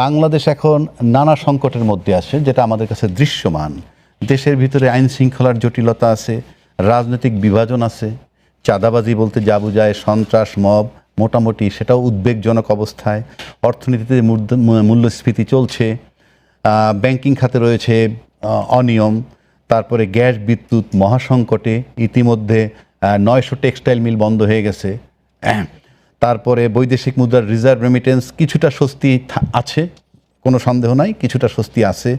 বাংলাদেশ এখন নানা সংকটের মধ্যে আছে, যেটা আমাদের কাছে দৃশ্যমান। দেশের ভিতরে আইন শৃঙ্খলার জটিলতা আছে, রাজনৈতিক বিভাজন আছে, চাঁদাবাজি বলতে যা বোঝায় সন্ত্রাস মব, মোটামুটি সেটাও উদ্বেগজনক অবস্থায়। অর্থনীতিতে মূল্যস্ফীতি চলছে, ব্যাংকিং খাতে রয়েছে অনিয়ম, তারপরে গ্যাস বিদ্যুৎ মহাসংকটে, ইতিমধ্যে 900 টেক্সটাইল মিল বন্ধ হয়ে গেছে। তারপরে বৈদেশিক মুদ্রার রিজার্ভ রেমিটেন্স কিছুটা স্বস্তি আছে, কোনো সন্দেহ নাই, কিছুটা স্বস্তি আছে।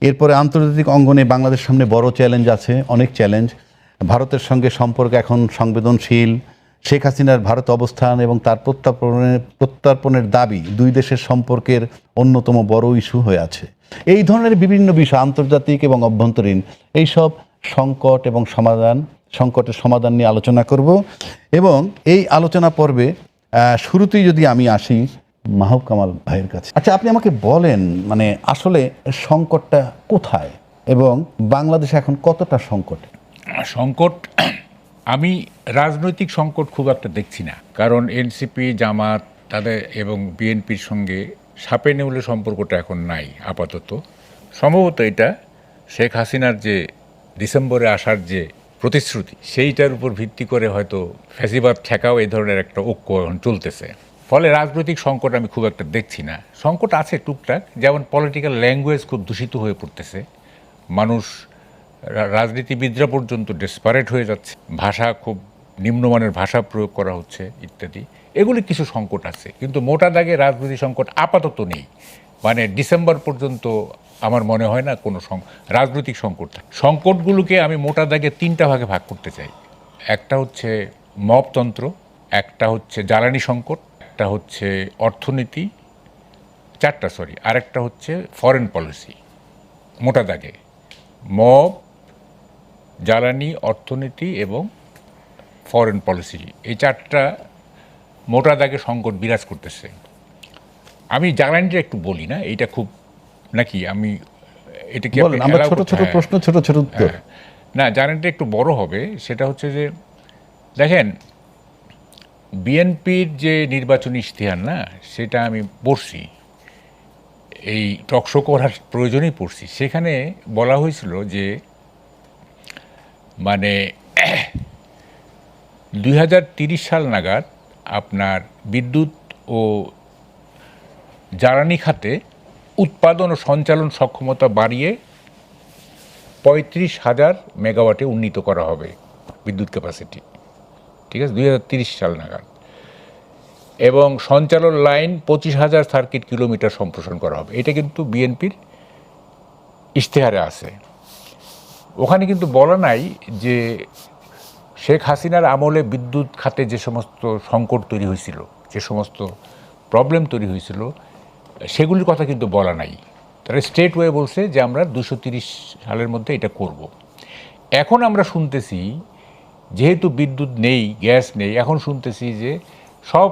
এরপরে আন্তর্জাতিক অঙ্গনে বাংলাদেশের সামনে বড় চ্যালেঞ্জ আছে, অনেক চ্যালেঞ্জ। ভারতের সঙ্গে সম্পর্ক এখন সংবেদনশীল। শেখ হাসিনার ভারত অবস্থান এবং তার প্রত্যর্পণের দাবি দুই দেশের সম্পর্কের অন্যতম বড় ইস্যু হয়ে আছে। এই ধরনের বিভিন্ন বিষয় আন্তর্জাতিক এবং অভ্যন্তরীণ এইসব সংকটের সমাধান নিয়ে আলোচনা করব। এবং এই আলোচনা পর্বে শুরুতেই যদি আমি আসি মাহবুব কামাল ভাইয়ের কাছে। আচ্ছা, আপনি আমাকে বলেন, মানে আসলে সংকটটা কোথায় এবং বাংলাদেশ এখন কতটা সংকটে? সংকট, আমি রাজনৈতিক সংকট খুব একটা দেখছি না, কারণ এনসিপি, জামাত তাদের এবং বিএনপির সঙ্গে সাপে নেউলে সম্পর্কটা এখন নাই আপাতত। সম্ভবত এটা শেখ হাসিনার যে ডিসেম্বরে আসার যে প্রতিশ্রুতি, সেইটার উপর ভিত্তি করে হয়তো ফ্যাসিবাদ ঠেকাও এই ধরনের একটা ঐক্য এখন চলতেছে। ফলে রাজনৈতিক সংকট আমি খুব একটা দেখছি না। সংকট আছে টুকটাক, যেমন পলিটিক্যাল ল্যাঙ্গুয়েজ খুব দূষিত হয়ে পড়তেছে, মানুষ রাজনীতিবিদরা পর্যন্ত ডেসপারেট হয়ে যাচ্ছে, ভাষা খুব নিম্নমানের ভাষা প্রয়োগ করা হচ্ছে ইত্যাদি। এগুলি কিছু সংকট আছে, কিন্তু মোটা দাগে রাজনৈতিক সংকট আপাতত নেই। মানে ডিসেম্বর পর্যন্ত আমার মনে হয় না কোনো রাজনৈতিক সংকট থাকে। সংকটগুলোকে আমি মোটা দাগে তিনটা ভাগে ভাগ করতে চাই। একটা হচ্ছে মবতন্ত্র, একটা হচ্ছে জ্বালানি সংকট, একটা হচ্ছে অর্থনীতি, আরেকটা হচ্ছে ফরেন পলিসি। মোটা দাগে মব, জ্বালানি, অর্থনীতি এবং ফরেন পলিসি, এই চারটা মোটা দাগে সংকট বিরাজ করতেছে। আমি জ্বালানিটা একটু বলি না, এইটা খুব নাকি আমি এটা কি আমরা ছোট ছোট প্রশ্ন, ছোট ছোট উত্তর। না, জ্বালানিটা একটু বড় হবে। সেটা হচ্ছে যে দেখেন, বিএনপির যে নির্বাচনী ইশতেহার না, সেটা আমি পড়ছি, এই টকশো করার প্রয়োজনেই পড়ছি। সেখানে বলা হয়েছিল যে মানে 2030 সাল নাগাদ আপনার বিদ্যুৎ ও জ্বালানি খাতে উৎপাদন ও সঞ্চালন সক্ষমতা বাড়িয়ে 35,000 মেগাওয়াটে উন্নীত করা হবে বিদ্যুৎ ক্যাপাসিটি, ঠিক আছে, 2030 সাল নাগাদ। এবং সঞ্চালন লাইন 25,000 সার্কিট কিলোমিটার সম্প্রসারণ করা হবে। এটা কিন্তু বিএনপির ইশতেহারে আছে। ওখানে কিন্তু বলা নাই যে শেখ হাসিনার আমলে বিদ্যুৎ খাতে যে সমস্ত সংকট তৈরি হয়েছিল, যে সমস্ত প্রবলেম তৈরি হয়েছিল, সেগুলির কথা কিন্তু বলা নাই। তারা স্ট্রেট ওয়ে বলছে যে আমরা 230 সালের মধ্যে এটা করব। এখন আমরা শুনতেছি, যেহেতু বিদ্যুৎ নেই, গ্যাস নেই, এখন শুনতেছি যে সব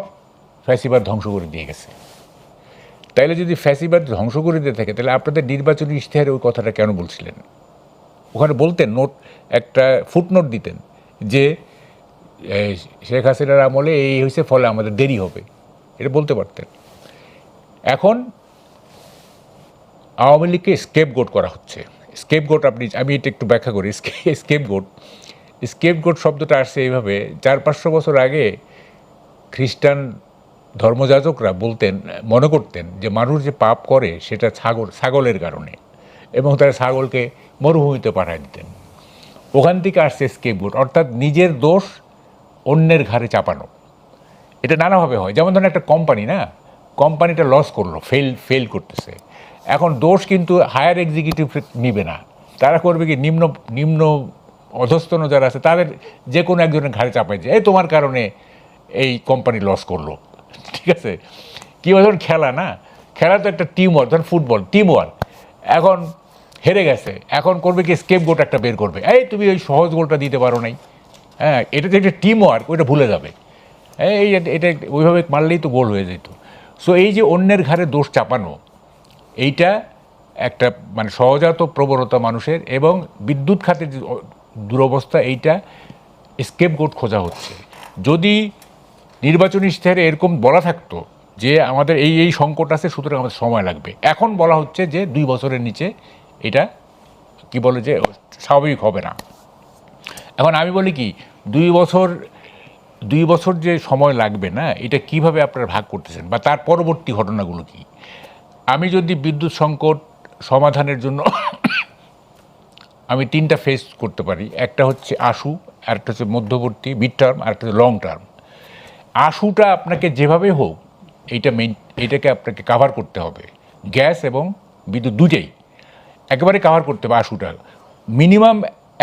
ফ্যাসিবাদ ধ্বংস করে দিয়ে গেছে। তাইলে যদি ফ্যাসিবাদ ধ্বংস করে দিয়ে থাকে, তাহলে আপনাদের নির্বাচনী ইশতেহারে ওই কথাটা কেন বলছিলেন? ওখানে বলতেন, একটা ফুটনোট দিতেন যে শেখ হাসিনার আমলে এই হয়েছে, ফলে আমাদের দেরি হবে, এটা বলতে পারতেন। এখন আওয়ামী লীগকে স্কেপগোট করা হচ্ছে। স্কেপগোট, আমি এটা একটু ব্যাখ্যা করি। স্কেপগোট শব্দটা আসছে এইভাবে, 400-500 বছর আগে খ্রিস্টান ধর্মযাজকরা মনে করতেন যে মানুষ যে পাপ করে সেটা ছাগলের কারণে, এবং তারা ছাগলকে মরুভূমিতে পাঠিয়ে দিতেন। ওখান থেকে আসছে স্কেপগোট, অর্থাৎ নিজের দোষ অন্যের ঘাড়ে চাপানো। এটা নানাভাবে হয়। যেমন ধরেন একটা কোম্পানি, না, কোম্পানিটা লস করলো, ফেল করতেছে, এখন দোষ কিন্তু হায়ার এক্সিকিউটিভ নিবে না, তারা করবে কি, নিম্ন অধস্তন যারা আছে তাদের যে কোনো একজনের ঘাড়ে চাপাই যায়, এই তোমার কারণে এই কোম্পানি লস করলো, ঠিক আছে। কী হয়, ধরুন খেলা, না, খেলা তো একটা টিম ওয়ার্ক, ধরুন ফুটবল টিম ওয়ার্ক, এখন হেরে গেছে, এখন করবে কি, স্কেপগোট একটা বের করবে, এই তুমি ওই সহজ গোলটা দিতে পারো নাই, হ্যাঁ, এটা যে একটা টিম ওয়ার্ক, ওইটা ভুলে যাবে, এটা ওইভাবে মারলেই তো গোল হয়ে যেত। সো এই যে অন্যের ঘাড়ে দোষ চাপানো, এইটা একটা মানে সহজাত প্রবণতা মানুষের, এবং বিদ্যুৎ খাতের যে দুরবস্থা, এইটা স্কেপগোট খোঁজা হচ্ছে। যদি নির্বাচনী ইশতেহারে এরকম বলা থাকতো যে আমাদের এই এই সংকট আছে, সুতরাং আমাদের সময় লাগবে। এখন বলা হচ্ছে যে 2 বছরের নিচে এটা কি বলে যে স্বাভাবিক হবে না। এখন আমি বলি কি 2 বছর যে সময় লাগবে না, এটা কিভাবে আপনারা ভাগ করতেছেন বা তার পরবর্তী ঘটনাগুলো কি? আমি যদি বিদ্যুৎ সংকট সমাধানের জন্য আমি 3টা ফেজ করতে পারি, একটা হচ্ছে আশু, আরেকটা হচ্ছে মধ্যবর্তী মিড টার্ম, আরেকটা হচ্ছে লং টার্ম। আশুটা আপনাকে যেভাবে হোক এইটাকে আপনাকে কাভার করতে হবে, গ্যাস এবং বিদ্যুৎ দুইটাই একেবারে কাভার করতে হবে। আশুটা মিনিমাম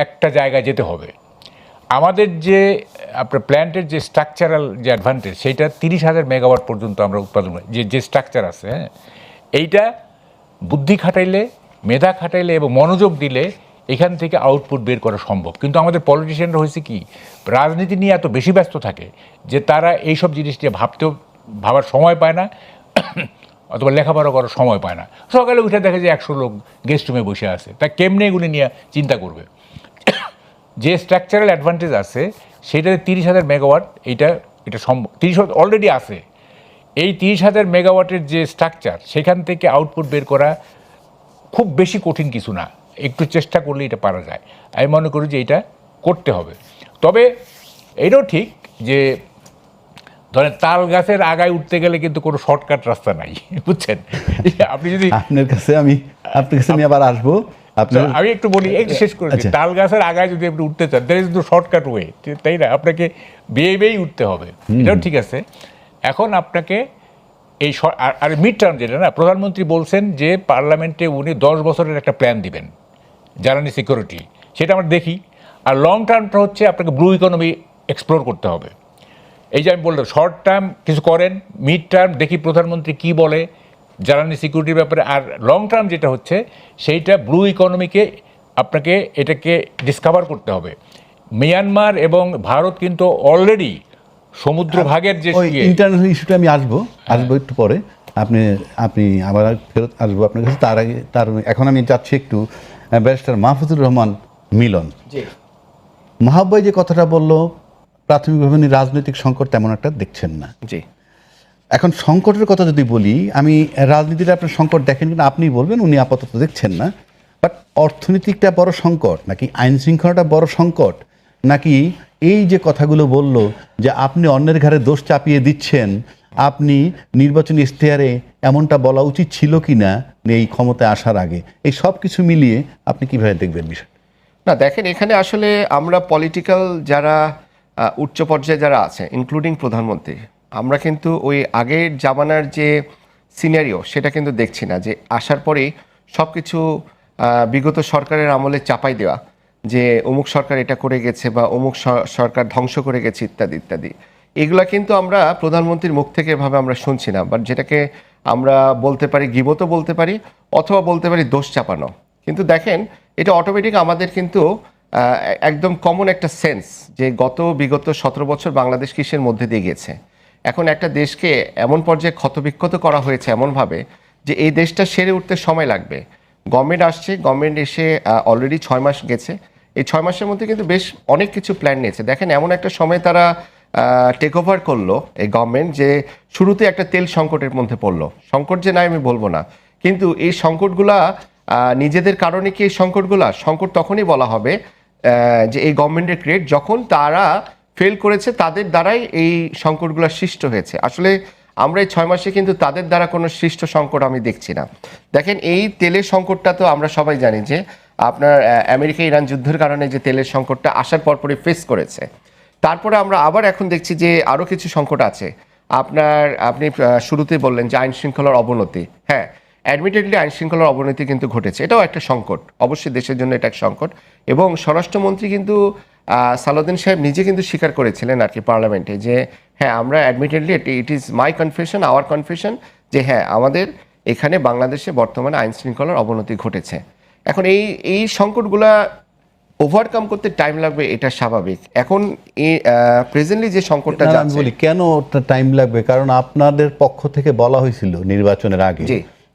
একটা জায়গায় যেতে হবে। আমাদের যে আপনার প্ল্যান্টের যে স্ট্রাকচারাল যে অ্যাডভান্টেজ, সেইটা 30,000 মেগাওয়াট পর্যন্ত আমরা উৎপাদন করি। যে স্ট্রাকচার আছে, হ্যাঁ, এইটা বুদ্ধি খাটাইলে, মেধা খাটাইলে এবং মনোযোগ দিলে এখান থেকে আউটপুট বের করা সম্ভব। কিন্তু আমাদের পলিটিশিয়ানরা হয়েছে কি, রাজনীতি নিয়ে এত বেশি ব্যস্ত থাকে যে তারা এইসব জিনিস নিয়ে ভাবার সময় পায় না, অথবা লেখাপড়া করার সময় পায় না। সকালে উঠে দেখে যে 100 লোক গেস্ট রুমে বসে আছে, তা কেমনে এগুলি নিয়ে চিন্তা করবে? যে স্ট্রাকচারাল অ্যাডভান্টেজ আছে সেটাতে 30,000 মেগাওয়াট, এটা সম্ভব। 30,000 অলরেডি আছে। এই 30,000 মেগাওয়াটের যে স্ট্রাকচার, সেখান থেকে আউটপুট বের করা খুব বেশি কঠিন কিছু না, একটু চেষ্টা করলে এটা পারা যায়। আমি মনে করি যে এটা করতে হবে। তবে এটাও ঠিক যে ধরেন তাল গাছের আগায় উঠতে গেলে কিন্তু কোনো শর্টকাট রাস্তা নাই, বুঝছেন? আপনি যদি আপনার কাছে আমি আবার আসবো। আমি একটু বলি, একটু শেষ করে দিই। তাল গাছের আগায় যদি আপনি উঠতে চান, there is no shortcut way, তাই না? আপনাকে বেয়েই উঠতে হবে, এটাও ঠিক আছে। এখন আপনাকে এই আর মিড টার্ম যেটা না, প্রধানমন্ত্রী বলছেন যে পার্লামেন্টে উনি 10 বছরের একটা প্ল্যান দিবেন জ্বালানি সিকিউরিটি, সেটা আমরা দেখি। আর লং টার্মটা হচ্ছে আপনাকে ব্লু ইকোনমি এক্সপ্লোর করতে হবে। এই যে আমি বললাম, শর্ট টার্ম কিছু করেন, মিড টার্ম দেখি প্রধানমন্ত্রী কি বলে জ্বালানি সিকিউরিটির ব্যাপারে, আর লং টার্ম যেটা হচ্ছে সেইটা ব্লু ইকোনমিকে এটাকে ডিসকভার করতে হবে। মিয়ানমার এবং ভারত কিন্তু অলরেডি সমুদ্র ভাগের যে ইন্টারন্যাশনাল ইস্যুটা আমি আসবো একটু পরে। আপনি আবার ফেরত আসবো আপনার কাছে। এখন আমি যাচ্ছি একটু ব্যারিস্টার মাহফুজুর রহমান মিলন। মাহবাই যে কথাটা বললো, প্রাথমিকভাবে উনি রাজনৈতিক সংকট তেমন একটা দেখছেন না। জি, এখন সংকটের কথা যদি বলি, আমি রাজনীতিতে আপনার সংকট দেখেন কিনা আপনি বলবেন, উনি আপাতত দেখছেন না। বাট অর্থনীতিকটা বড় সংকট, নাকি আইন শৃঙ্খলাটা বড় সংকট, নাকি এই যে কথাগুলো বলল যে আপনি অন্যের ঘাড়ে দোষ চাপিয়ে দিচ্ছেন, আপনি নির্বাচনী ইশতেহারে এমনটা বলা উচিত ছিল কি না এই ক্ষমতায় আসার আগে, এই সব কিছু মিলিয়ে আপনি কিভাবে দেখবেন বিষয়? না দেখেন, এখানে আসলে আমরা পলিটিক্যাল যারা উচ্চ পর্যায়ে যারা আছে, ইনক্লুডিং প্রধানমন্ত্রী, আমরা কিন্তু ওই আগের জামানার যে সিনারিও সেটা কিন্তু দেখছি না, যে আসার পরেই সব কিছু বিগত সরকারের আমলে চাপাই দেওয়া, যে অমুক সরকার এটা করে গেছে বা অমুক সরকার ধ্বংস করে গেছে ইত্যাদি ইত্যাদি। এগুলা কিন্তু আমরা প্রধানমন্ত্রীর মুখ থেকে এভাবে আমরা শুনছি না, বাট যেটাকে আমরা বলতে পারি গিবতও বলতে পারি, অথবা বলতে পারি দোষ চাপানো। কিন্তু দেখেন, এটা অটোমেটিক আমাদের কিন্তু একদম কমন একটা সেন্স, যে বিগত 17 বছর বাংলাদেশ কিসের মধ্যে দিয়ে গেছে। এখন একটা দেশকে এমন পর্যায়ে ক্ষতবিক্ষত করা হয়েছে এমনভাবে যে এই দেশটা সেরে উঠতে সময় লাগবে। গভর্নমেন্ট আসছে, গভর্নমেন্ট এসে অলরেডি 6 মাস গেছে। এই 6 মাসের মধ্যে কিন্তু বেশ অনেক কিছু প্ল্যান নিয়েছে। দেখেন, এমন একটা সময় তারা টেক ওভার করলো এই গভর্নমেন্ট, যে শুরুতে একটা তেল সংকটের মধ্যে পড়লো। সংকট যে নাই আমি বলবো না, কিন্তু এই সংকটগুলা নিজেদের কারণে কি এই সংকট তখনই বলা হবে যে এই গভর্নমেন্টের ক্রিয়েট, যখন তারা ফেল করেছে, তাদের দ্বারাই এই সংকটগুলো সৃষ্ট হয়েছে। আসলে আমরা এই 6 মাসে কিন্তু তাদের দ্বারা কোনো সৃষ্ট সংকট আমি দেখছি না। দেখেন, এই তেলের সংকটটা তো আমরা সবাই জানি যে আপনার আমেরিকা ইরান যুদ্ধের কারণে যে তেলের সংকটটা আসার পরপরই ফেস করেছে। তারপরে আমরা আবার এখন দেখছি যে আরও কিছু সংকট আছে। আপনি শুরুতেই বললেন যে আইন শৃঙ্খলার অবনতি। হ্যাঁ, অ্যাডমিটেডলি আইন শৃঙ্খলার অবনতি কিন্তু ঘটেছে, এটাও একটা সংকট, অবশ্যই দেশের জন্য এটা এক সংকট। এবং স্বরাষ্ট্রমন্ত্রী কিন্তু সালাউদ্দিন সাহেব নিজে কিন্তু স্বীকার করেছিলেন আর কি পার্লামেন্টে, যে হ্যাঁ, আমরা admittedly it is my confession, our confession, যে হ্যাঁ, আমাদের এখানে বাংলাদেশে বর্তমানে আইন শৃঙ্খলার অবনতি ঘটেছে। এখন এই সংকটগুলা ওভারকাম করতে টাইম লাগবে, এটা স্বাভাবিক। এখন প্রেজেন্টলি যে সংকটটা আমি বলি কেন টাইম লাগবে, কারণ আপনাদের পক্ষ থেকে বলা হয়েছিল নির্বাচনের আগে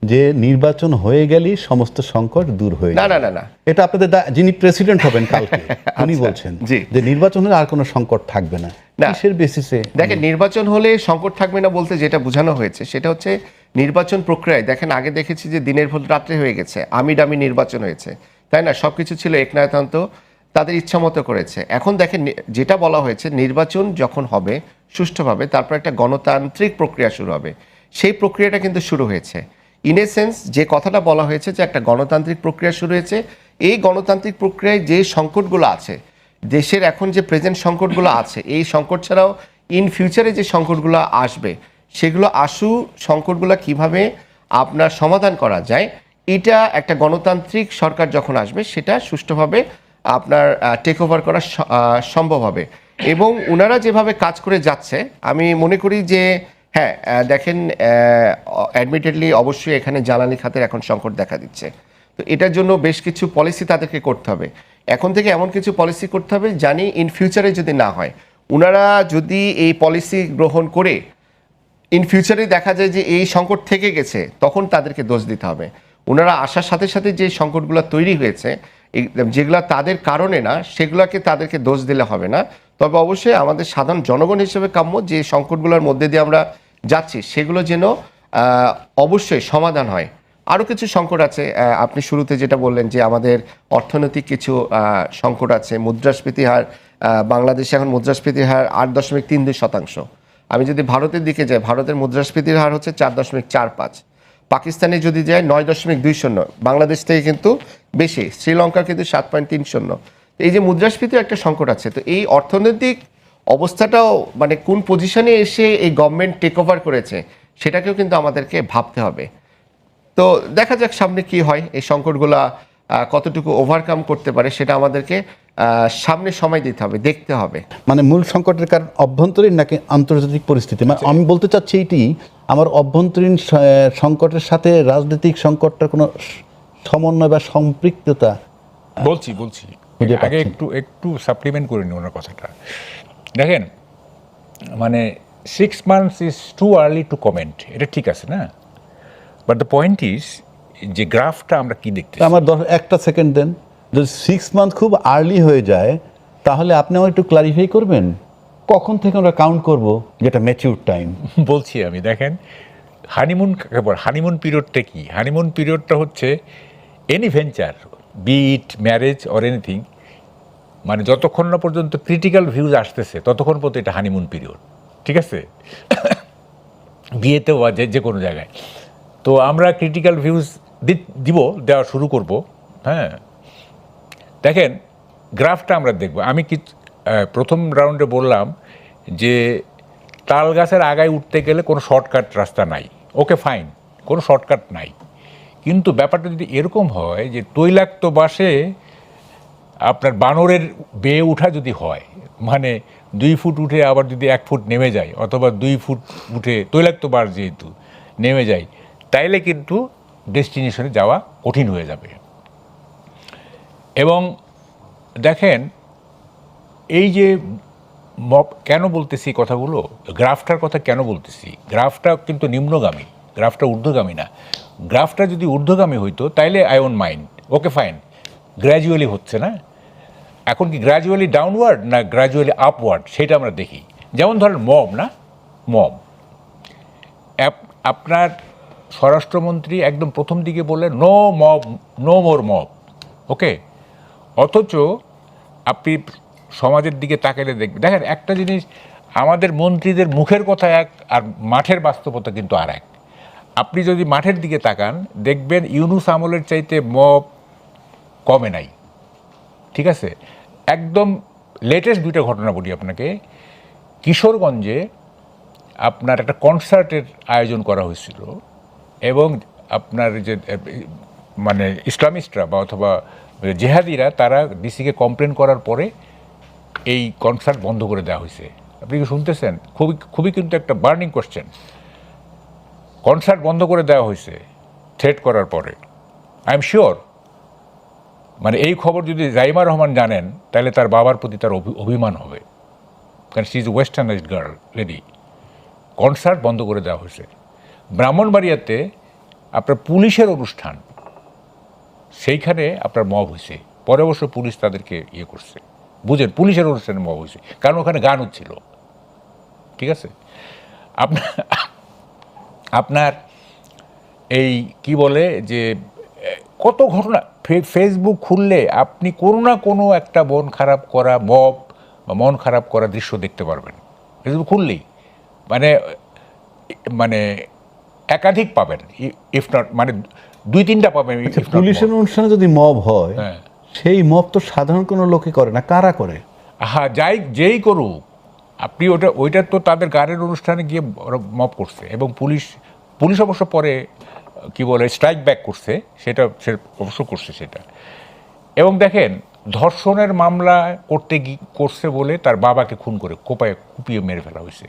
যে নির্বাচন হয়ে গেলেই সমস্ত সংকট দূর হয়ে না যাবে। না না না এটা আপনাদের যিনি প্রেসিডেন্ট হবেন কালকে উনি আচ্ছা, বলছেন জি। যে নির্বাচন হলে আর কোনো সংকট থাকবে না। না। কিসের বেসিসে? দেখেন, নির্বাচন হলে সংকট থাকবে না বলতে যেটা বোঝানো হয়েছে সেটা হচ্ছে নির্বাচন প্রক্রিয়ায় দেখেন আগে দেখেছি যে দিনের ভোট রাত্রে হয়ে গেছে, আমি ডামি নির্বাচন হয়েছে, তাই না? সবকিছু ছিল একনায়কতন্ত্র, তাদের ইচ্ছা মতো করেছে। এখন দেখেন যেটা বলা হয়েছে নির্বাচন যখন হবে সুষ্ঠুভাবে তারপর একটা গণতান্ত্রিক প্রক্রিয়া শুরু হবে, সেই প্রক্রিয়াটা কিন্তু শুরু হয়েছে। ইন এ সেন্স যে কথাটা বলা হয়েছে যে একটা গণতান্ত্রিক প্রক্রিয়া শুরু হয়েছে, এই গণতান্ত্রিক প্রক্রিয়ায় যে সংকটগুলো আছে দেশের এখন যে প্রেজেন্ট সংকটগুলো আছে, এই সংকট ছাড়াও ইন ফিউচারে যে সংকটগুলো আসবে সেগুলো সংকটগুলো কিভাবে আপনার সমাধান করা যায়, এটা একটা গণতান্ত্রিক সরকার যখন আসবে সেটা সুষ্ঠুভাবে আপনার টেক ওভার করা সম্ভব হবে। এবং ওনারা যেভাবে কাজ করে যাচ্ছে আমি মনে করি যে হ্যাঁ, দেখেন অ্যাডমিটেডলি অবশ্যই এখানে জ্বালানি খাতের এখন সংকট দেখা দিচ্ছে। তো এটার জন্য বেশ কিছু পলিসি তাদেরকে করতে হবে, এখন থেকে এমন কিছু পলিসি করতে হবে জানি ইন ফিউচারে যদি না হয়, ওনারা যদি এই পলিসি গ্রহণ করে ইন ফিউচারে দেখা যায় যে এই সংকট থেকে গেছে, তখন তাদেরকে দোষ দিতে হবে। ওনারা আসার সাথে সাথে যে সংকটগুলো তৈরি হয়েছে যেগুলো তাদের কারণে না, সেগুলোকে তাদেরকে দোষ দিলে হবে না। তবে অবশ্যই আমাদের সাধারণ জনগণ হিসেবে কাম্য যে সংকটগুলোর মধ্যে দিয়ে আমরা যাচ্ছি সেগুলো যেন অবশ্যই সমাধান হয়। আরও কিছু সংকট আছে, আপনি শুরুতে যেটা বললেন যে আমাদের অর্থনৈতিক কিছু সংকট আছে, মুদ্রাস্ফীতির হার, বাংলাদেশে এখন মুদ্রাস্ফীতির হার 8.32%। আমি যদি ভারতের দিকে যাই, ভারতের মুদ্রাস্ফীতির হার হচ্ছে 4.45, পাকিস্তানে যদি যায় 9.20, বাংলাদেশ থেকে কিন্তু বেশি, শ্রীলঙ্কা কিন্তু 7.30। এই যে মুদ্রাস্ফীতির একটা সংকট আছে, তো এই অর্থনৈতিক অবস্থাটাও মানে কোন পজিশনে এসে এই গভর্নমেন্ট টেক ওভার করেছে সেটাকেও কিন্তু আমাদেরকে ভাবতে হবে। তো দেখা যাক সামনে কি হয়, এই সংকটগুলা কতটুকু ওভারকাম করতে পারে সেটা আমাদেরকে সামনে সময় দিতে হবে, দেখতে হবে। মানে মূল সংকটের কারণ অভ্যন্তরীণ নাকি আন্তর্জাতিক পরিস্থিতি? মানে আমি বলতে চাচ্ছি এইটি, আমার অভ্যন্তরীণ সংকটের সাথে রাজনৈতিক সংকটটার কোনো সমন্বয় বা সম্পৃক্ততা বলছি খুঁজে আগে পাচ্ছেন? একটু সাপ্লিমেন্ট করে নিই ওনার কথাটা। দেখেন, মানে 6 months is too early two comment, এটা ঠিক আছে না, বাট দ্য পয়েন্ট ইজ যে গ্রাফটা আমরা কি দেখতেছি। আমার একটা সেকেন্ড দেন, যদি 6 মান্থ খুব আর্লি হয়ে যায় তাহলে আপনি আমার একটু ক্লারিফাই করবেন কখন থেকে আমরা কাউন্ট করব যেটা ম্যাচিউর টাইম? বলছি আমি, দেখেন হানিমুন কাকে বলে, হানিমুন পিরিয়ডটা কি? হানিমুন পিরিয়ডটা হচ্ছে any venture, be it marriage or anything, মানে যতক্ষণ না পর্যন্ত ক্রিটিক্যাল ভিউজ আসতেছে ততক্ষণ পর্যন্ত এটা হানিমুন পিরিয়ড, ঠিক আছে? বিয়েতেও বা যে কোনো জায়গায়। তো আমরা ক্রিটিক্যাল ভিউজ দেওয়া শুরু করব। হ্যাঁ, দেখেন গ্রাফটা আমরা দেখব। আমি কি প্রথম রাউন্ডে বললাম যে তাল গাছের আগায় উঠতে গেলে কোনো শর্টকাট রাস্তা নাই, ওকে ফাইন, কোনো শর্টকাট নাই। কিন্তু ব্যাপারটা যদি এরকম হয় যে তৈলাক্ত বাসে আপনার বানরের বেয়ে উঠা যদি হয়, মানে 2 ফুট উঠে আবার যদি 1 ফুট নেমে যায়, অথবা 2 ফুট উঠে তৈলাক্ত বাস যেহেতু নেমে যায়, তাইলে কিন্তু ডেস্টিনেশনে যাওয়া কঠিন হয়ে যাবে। এবং দেখেন এই যে কেন বলতেছি কথাগুলো, গ্রাফটার কথা কেন বলতেছি, গ্রাফটা কিন্তু নিম্নগামী, গ্রাফটা ঊর্ধ্বগামী না। গ্রাফটা যদি ঊর্ধ্বগামী হইতো তাইলে I won't mind, okay fine, gradually হচ্ছে না। এখন কি গ্র্যাজুয়ালি ডাউনওয়ার্ড না গ্র্যাজুয়ালি আপওয়ার্ড সেটা আমরা দেখি। যেমন ধরেন মব, না মব, আপনার স্বরাষ্ট্রমন্ত্রী একদম প্রথম দিকে বললেন no mob, no more mob, okay. অথচ আপনি সমাজের দিকে তাকালে দেখেন একটা জিনিস, আমাদের মন্ত্রীদের মুখের কথা এক আর মাঠের বাস্তবতা কিন্তু আর এক। আপনি যদি মাঠের দিকে তাকান দেখবেন ইউনূস আমলের চাইতে মব কমে নাই, ঠিক আছে? একদম লেটেস্ট 2টা ঘটনা বলি আপনাকে। কিশোরগঞ্জে আপনার একটা কনসার্টের আয়োজন করা হয়েছিল এবং আপনার যে মানে ইসলামিস্টরা বা অথবা জেহাদিরা তারা ডিসিকে কমপ্লেন করার পরে এই কনসার্ট বন্ধ করে দেওয়া হয়েছে। আপনি কি শুনতেছেন? খুবই কিন্তু একটা বার্নিং কোশ্চেন। কনসার্ট বন্ধ করে দেওয়া হয়েছে থ্রেট করার পরে। আই এম শিওর মানে এই খবর যদি জাইমা রহমান জানেন তাহলে তার বাবার প্রতি তার অভিমান হবে, কারণ she is westernised girl lady. Concert বন্ধ করে দেওয়া হয়েছে। ব্রাহ্মণবাড়িয়াতে আপনার পুলিশের অনুষ্ঠান, সেইখানে আপনার মব হয়েছে, পরে অবশ্য পুলিশ তাদেরকে ইয়ে করছে, বুঝেন, পুলিশের অনুষ্ঠানে মব হয়েছে, কারণ ওখানে গান হচ্ছিল, ঠিক আছে। আপনার আপনার এই কি বলে যে কত ঘটনা, ফেসবুক খুললে আপনি কোনো না কোনো একটা মন খারাপ করা মব বা মন খারাপ করা দৃশ্য দেখতে পারবেন, ফেসবুক খুললেই, মানে মানে একাধিক পাবেন, ইফ নট মানে 2-3টা পাবেন। if not পুলিশের more। অনুষ্ঠানে যদি মব হয়, হ্যাঁ। সেই মব তো সাধারণ কোনো লোকে করে না, কারা করে? হ্যাঁ, যেই করুক, আপনি ওইটা তো তাদের গানের অনুষ্ঠানে গিয়ে ওরা মব করছে, এবং পুলিশ অবশ্য পরে কি বলে স্ট্রাইক ব্যাক করছে, সেটা সে অবশ্য করছে সেটা। এবং দেখেন, ধর্ষণের মামলা করছে বলে তার বাবাকে খুন করে কুপিয়ে মেরে ফেলা হয়েছে।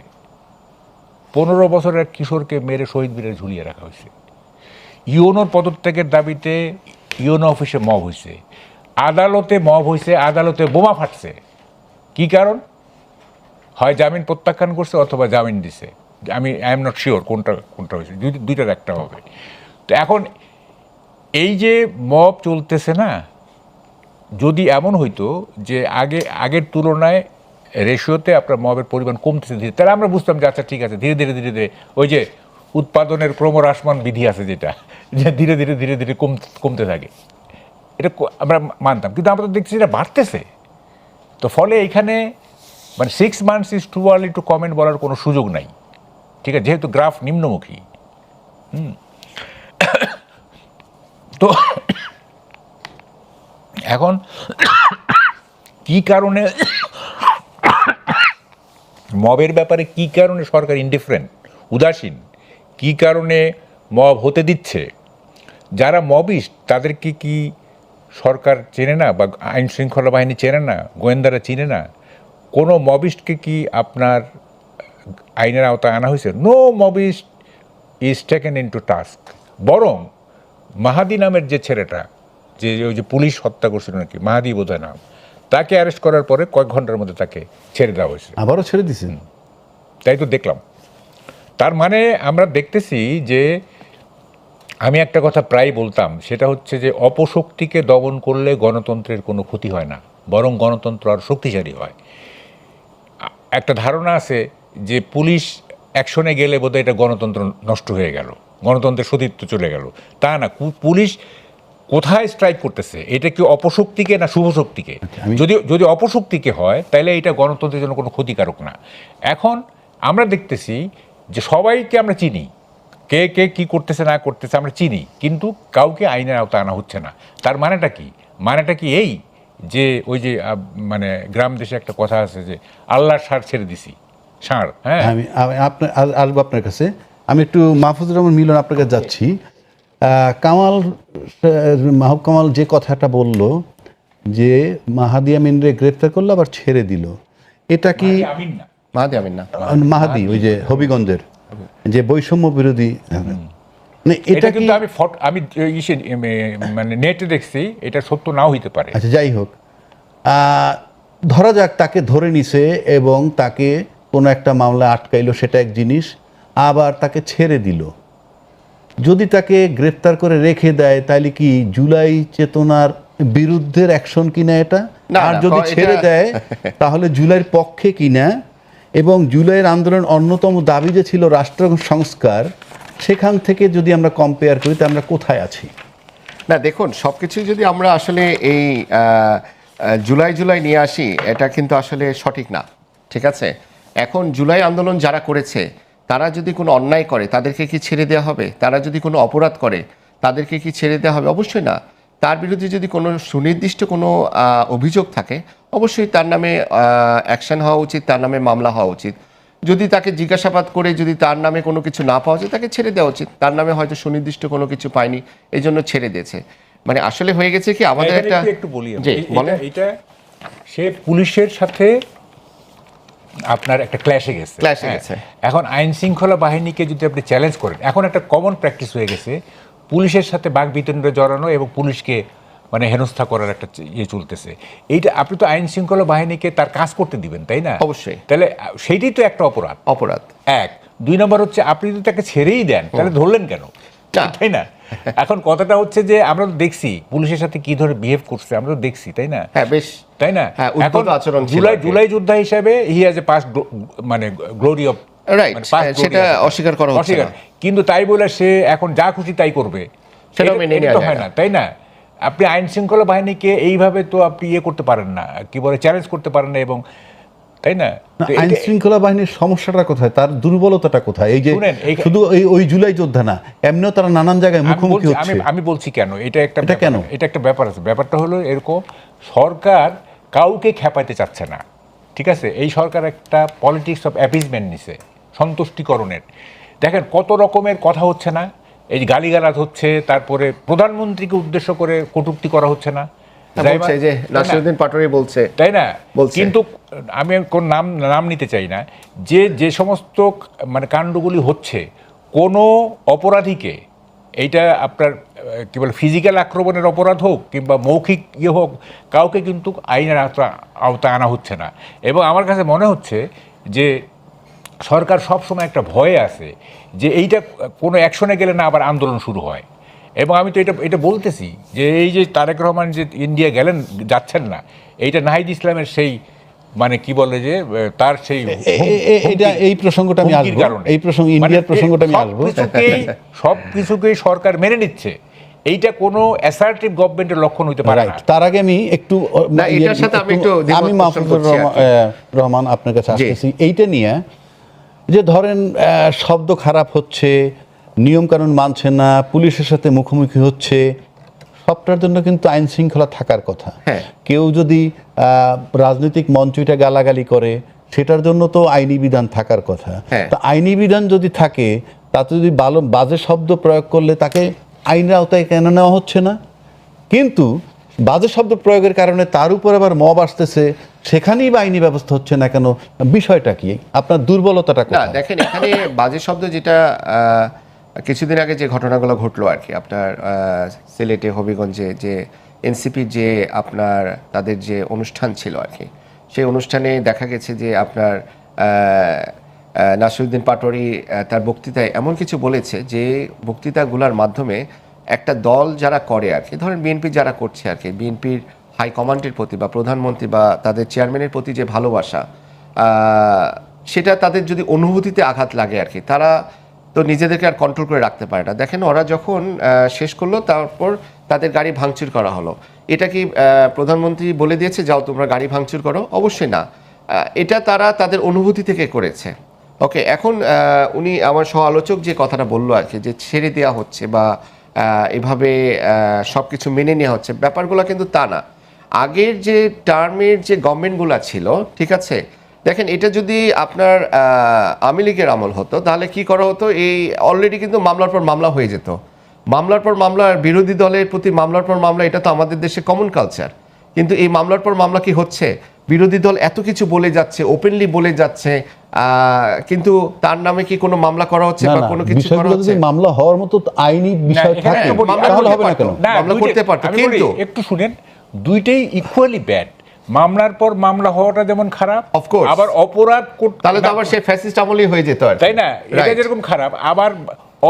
15 বছরের এক কিশোরকে মেরে শহীদ মিনারে ঝুলিয়ে রাখা হয়েছে। ইউনোর পদত্যাগের দাবিতে ইউনো অফিসে মব হয়েছে, আদালতে মব হয়েছে, আদালতে বোমা ফাটছে। কি কারণ? হয় জামিন প্রত্যাখ্যান করছে অথবা জামিন দিছে, আই এম নট শিওর কোনটা হয়েছে, দুইটার একটা হবে। তো এখন এই যে মব চলতেছে না, যদি এমন হইতো যে আগের তুলনায় রেশিওতে আপনার মবের পরিমাণ কমতেছে ধীরে, তাহলে আমরা বুঝতাম যে আচ্ছা ঠিক আছে, ধীরে ধীরে ওই যে উৎপাদনের ক্রমহ্রাসমান বিধি আছে যেটা, যে ধীরে ধীরে কমতে থাকে, এটা আমরা মানতাম। কিন্তু আমরা তো দেখছি এটা বাড়তেছে। তো ফলে এইখানে মানে 6 months is too early two comment বলার কোনো সুযোগ নাই, ঠিক আছে, যেহেতু গ্রাফ নিম্নমুখী। তো এখন কি কারণে মবের ব্যাপারে কি কারণে সরকার ইনডিফারেন্ট, উদাসীন, কি কারণে মব হতে দিচ্ছে? যারা মবিস্ট তাদেরকে কি সরকার চেনে না, বা আইন শৃঙ্খলা বাহিনী চেনে না, গোয়েন্দারা চিনে না? কোনো মবিস্টকে কি আপনার আইনের আওতায় আনা হয়েছে? No mobist is taken into task. বরং মাহাদি নামের যে ছেলেটা, যে ওই যে পুলিশ হত্যা করছিল নাকি, মাহাদি বোধহয় নাম, তাকে অ্যারেস্ট করার পরে কয়েক ঘন্টার মধ্যে তাকে ছেড়ে দেওয়া হয়েছে। আবারও ছেড়ে দিছেন? তাই তো দেখলাম। তার মানে আমরা দেখতেছি যে, আমি একটা কথা প্রায় বলতাম, সেটা হচ্ছে যে অপশক্তিকে দমন করলে গণতন্ত্রের কোনো ক্ষতি হয় না, বরং গণতন্ত্র আর শক্তিশালী হয়। একটা ধারণা আছে যে পুলিশ অ্যাকশনে গেলে বোধহয় এটা গণতন্ত্র নষ্ট হয়ে গেল, গণতন্ত্রের সতীত্ব চলে গেল। তা না, পুলিশ কোথায় স্ট্রাইক করতেছে, এটা কি অপশক্তিকে না শুভশক্তিকে? যদি অপশক্তিকে হয় তাহলে এটা গণতন্ত্রের জন্য কোনো ক্ষতিকারক না। এখন আমরা দেখতেছি যে সবাইকে আমরা চিনি, কে কে কী করতেছে না করতেছে আমরা চিনি, কিন্তু কাউকে আইনের আওতায় আনা হচ্ছে না। তার মানেটা কি এই যে ওই যে মানে গ্রাম দেশে একটা কথা আছে যে আল্লাহর ষাঁড় ছেড়ে দিছি, ষাঁড়। হ্যাঁ, আমি আপনার আসবো আপনার কাছে। আমি একটু মাহফুজুর রহমান মিলন আপনার কাছে যাচ্ছি। মাহবুব কামাল যে কথাটা বলল যে মাহাদি আমিনরে গ্রেফতার করলো আবার ছেড়ে দিল, এটা কি আমিন না, আমিন না, মাহাদি ওই যে হবিগঞ্জের যে বৈষম্য বিরোধী, মানে এটা এটা কিন্তু কি? আমি মানে নেটে দেখছি, এটা সত্য নাও হইতে পারে। আচ্ছা, যাই হোক, ধরা যাক তাকে ধরে নিছে এবং তাকে কোনো একটা মামলা আটকাইলো, সেটা এক জিনিস, আবার তাকে ছেড়ে দিল। যদি তাকে গ্রেফতার করে রেখে দেয় তাহলে কি জুলাই চেতনার বিরুদ্ধের অ্যাকশন কিনা এটা? না, আর না, যদি ছেড়ে এটা- দেয় তাহলে জুলাইয়ের পক্ষে কিনা? এবং জুলাইয়ের আন্দোলন অন্যতম দাবি যে ছিল রাষ্ট্র সংস্কার, সেখান থেকে যদি আমরা কম্পেয়ার করি তা আমরা কোথায় আছি? না দেখুন, সব কিছুই যদি আমরা আসলে এই জুলাই নিয়ে আসি, এটা কিন্তু আসলে সঠিক না, ঠিক আছে। এখন জুলাই আন্দোলন যারা করেছে তারা যদি কোনো অন্যায় করে তাদেরকে কি ছেড়ে দেওয়া হবে? তারা যদি কোনো অপরাধ করে তাদেরকে কি ছেড়ে দেওয়া হবে? অবশ্যই না। তার বিরুদ্ধে যদি কোনো সুনির্দিষ্ট কোনো অভিযোগ থাকে, অবশ্যই তার নামে অ্যাকশন হওয়া উচিত, তার নামে মামলা হওয়া উচিত। যদি তাকে জিজ্ঞাসাবাদ করে যদি তার নামে কোনো কিছু না পাওয়া যায়, তাকে ছেড়ে দেওয়া উচিত। তার নামে হয়তো সুনির্দিষ্ট কোনো কিছু পায়নি, এই জন্য ছেড়ে দিয়েছে। মানে আসলে হয়ে গেছে কি আমাদের এখানে একটা, একটু বলি আমি। জি বলেন। এটা সে পুলিশের সাথে আপনার একটা ক্ল্যাশে গেছে। ক্ল্যাশে হ্যাঁ। গেছে। এখন আইন শৃঙ্খলা বাহিনীকে যদি আপনি চ্যালেঞ্জ করেন, এখন একটা কমন প্র্যাকটিস হয়ে গেছে পুলিশের সাথে বাক বিতণ্ডে জড়ানো এবং পুলিশকে মানে হেনস্থা করার একটা ইয়ে চলতেছে। এইটা আপনি তো আইন শৃঙ্খলা বাহিনীকে তার কাজ করতে দিবেন, তাই না? অবশ্যই। তাহলে সেইটাই তো একটা অপরাধ। অপরাধ। 1 2 নম্বর হচ্ছে আপনি যদি তাকে ছেড়েই দেন তাহলে ধরলেন কেন? না। তাই না? এখন কথাটা হচ্ছে যে আমরা তো দেখছি পুলিশের সাথে কি ধরে বিহেভ করছে, আমরা তো দেখছি, তাই না? হ্যাঁ, বেশ, তাই না? হ্যাঁ, উদ্ভট আচরণ ছিল আর কি। জুলাই যোদ্ধা হিসাবে হি হ্যাজ এ পাস, মানে গ্লোরি অফ, রাইট, সেটা অস্বীকার করা হচ্ছে না। কিন্তু তাই বলে সে এখন যা খুশি তাই করবে, সেটা মেনে এটা নেওয়া তো যায় হয় না। না, তাই না? আপনি আইন শৃঙ্খলা বাহিনীকে এইভাবে তো আপনি ইয়ে করতে পারেন না, কি বলে, চ্যালেঞ্জ করতে পারেন না, এবং তাই না? না, আইন শৃঙ্খলা বাহিনীর সমস্যাটা কোথায়, তার দুর্বলতাটা কোথায়? এই যে শুনেন, শুধু ওই জুলাই যোদ্ধা না, এমনিও তারা নানান জায়গায় মুখোমুখি হচ্ছে। আমি বলছি কেন এটা একটা এটা কেন? এটা একটা ব্যাপার আছে। ব্যাপারটা হলো এরকম, সরকার কাউকে খেপাইতে চাচ্ছে না, ঠিক আছে? এই সরকার একটা পলিটিক্স অফ অ্যাপিজমেন্ট নিছে, সন্তুষ্টিকরণের। দেখেন কত রকমের কথা হচ্ছে না, এই যে গালিগালাজ হচ্ছে, তারপরে প্রধানমন্ত্রীকে উদ্দেশ্য করে কটূক্তি করা হচ্ছে না, বলছে যে নাসিরউদ্দিন পাটোয়ারি বলছে, তাই না? বলছে। কিন্তু আমি কোন নাম নিতে চাই না, যে সমস্ত মানে কাণ্ডগুলি হচ্ছে, কোনো অপরাধীকে, এইটা আপনার কি বলে ফিজিক্যাল আক্রমণের অপরাধ হোক কিংবা মৌখিক ইয়ে হোক, কাউকে কিন্তু আইনের আওতায় আনা হচ্ছে না। এবং আমার কাছে মনে হচ্ছে যে সরকার সবসময় একটা ভয়ে আছে যে এইটা কোনো অ্যাকশনে গেলে না আবার আন্দোলন শুরু হয়। এবং আমি তো এটা বলতেছি যে এই যে তারেক রহমান যে ইন্ডিয়া যাচ্ছেন না, এইটা নাহিদ ইসলামের সেই মানে কি বলে যে তার সেই এই প্রসঙ্গটা আমি আসবো, এই প্রসঙ্গ ইন্ডিয়ার প্রসঙ্গটা আমি আসবো। সব কিছুকেই সরকার মেনে নিচ্ছে, এইটা কোনো অ্যাসার্টিভ গভর্নমেন্টের লক্ষণ হইতে পারে না। তার আগে আমি একটু এটার সাথে আমি মাহফুজুর রহমান আপনার কাছে আসতেছি এইটা নিয়ে, যে ধরেন শব্দ খারাপ হচ্ছে, নিয়মকানুন মানছে না, পুলিশের সাথে মুখোমুখি হচ্ছে, সবটার জন্য কিন্তু আইন শৃঙ্খলা থাকার কথা। কেউ যদি রাজনৈতিক মঞ্চটা গালাগালি করে, সেটার জন্য তো আইনি বিধান থাকার কথা। তো আইনি বিধান যদি থাকে, তাতে যদি বাজে শব্দ প্রয়োগ করলে তাকে আইনের আওতায় কেন নেওয়া হচ্ছে না? কিন্তু বাজে শব্দ প্রয়োগের কারণে তার উপর আবার মব আসতেছে, সেখানেই বা আইনি ব্যবস্থা হচ্ছে না কেন? বিষয়টা কি? আপনার দুর্বলতাটা কোথায়? দেখেন, এখানে বাজে শব্দ যেটা কিছুদিন আগে যে ঘটনাগুলো ঘটলো আর কি, আপনার সিলেটে হবিগঞ্জে যে এনসিপির যে আপনার তাদের যে অনুষ্ঠান ছিল আর কি, সেই অনুষ্ঠানে দেখা গেছে যে আপনার নাসিরউদ্দিন পাটোয়ারি তার বক্তৃতায় এমন কিছু বলেছে যে বক্তৃতাগুলোর মাধ্যমে একটা দল যারা করে আর কি, ধরেন বিএনপি যারা করছে আর কি, বিএনপির হাইকমান্ডের প্রতি বা প্রধানমন্ত্রী বা তাদের চেয়ারম্যানের প্রতি যে ভালোবাসা, সেটা তাদের যদি অনুভূতিতে আঘাত লাগে আর কি, তারা তো নিজেদেরকে আর কন্ট্রোল করে রাখতে পারে না। দেখেন, ওরা যখন শেষ করলো, তারপর তাদের গাড়ি ভাঙচুর করা হলো। এটা কি প্রধানমন্ত্রী বলে দিয়েছে যাও তোমরা গাড়ি ভাঙচুর করো? অবশ্যই না, এটা তারা তাদের অনুভূতি থেকে করেছে। ওকে, এখন উনি আমার সহ আলোচক যে কথাটা বললো আর কি, যে ছেড়ে দেওয়া হচ্ছে বা এভাবে সব কিছু মেনে নেওয়া হচ্ছে, ব্যাপারগুলো কিন্তু তা না। আগের যে টার্মের যে গভর্নমেন্টগুলো ছিল, ঠিক আছে, দেখেন এটা যদি আপনার আওয়ামী লীগের আমল হতো, তাহলে কি করা হতো, এই অলরেডি কিন্তু মামলার পর মামলা হয়ে যেত, মামলার পর মামলা, বিরোধী দলের প্রতি মামলার পর মামলা, এটা তো আমাদের দেশে কমন কালচার। কিন্তু এই মামলার পর মামলা কি হচ্ছে, বিরোধী দল এত কিছু বলে যাচ্ছে, ওপেনলি বলে যাচ্ছে, কিন্তু তার নামে কি কোনো মামলা করা হচ্ছে বা কোনো কিছু করা হচ্ছে? মামলা হওয়ার মতো আইনি বিষয় থাকে, তাহলে হবে না কেন? মামলা করতে পারতো, কিন্তু একটু শুনেন, দুইটাই ইকুয়ালি ব্যাড। মামলার পর মামলা হওয়াটা যেমন খারাপ, অফকোর্স, আবার অপরাধ তাহলে তো আবার সে ফ্যাসিস্ট আমলই হয়ে যেত আর, তাই না? এটা যেরকম খারাপ, আবার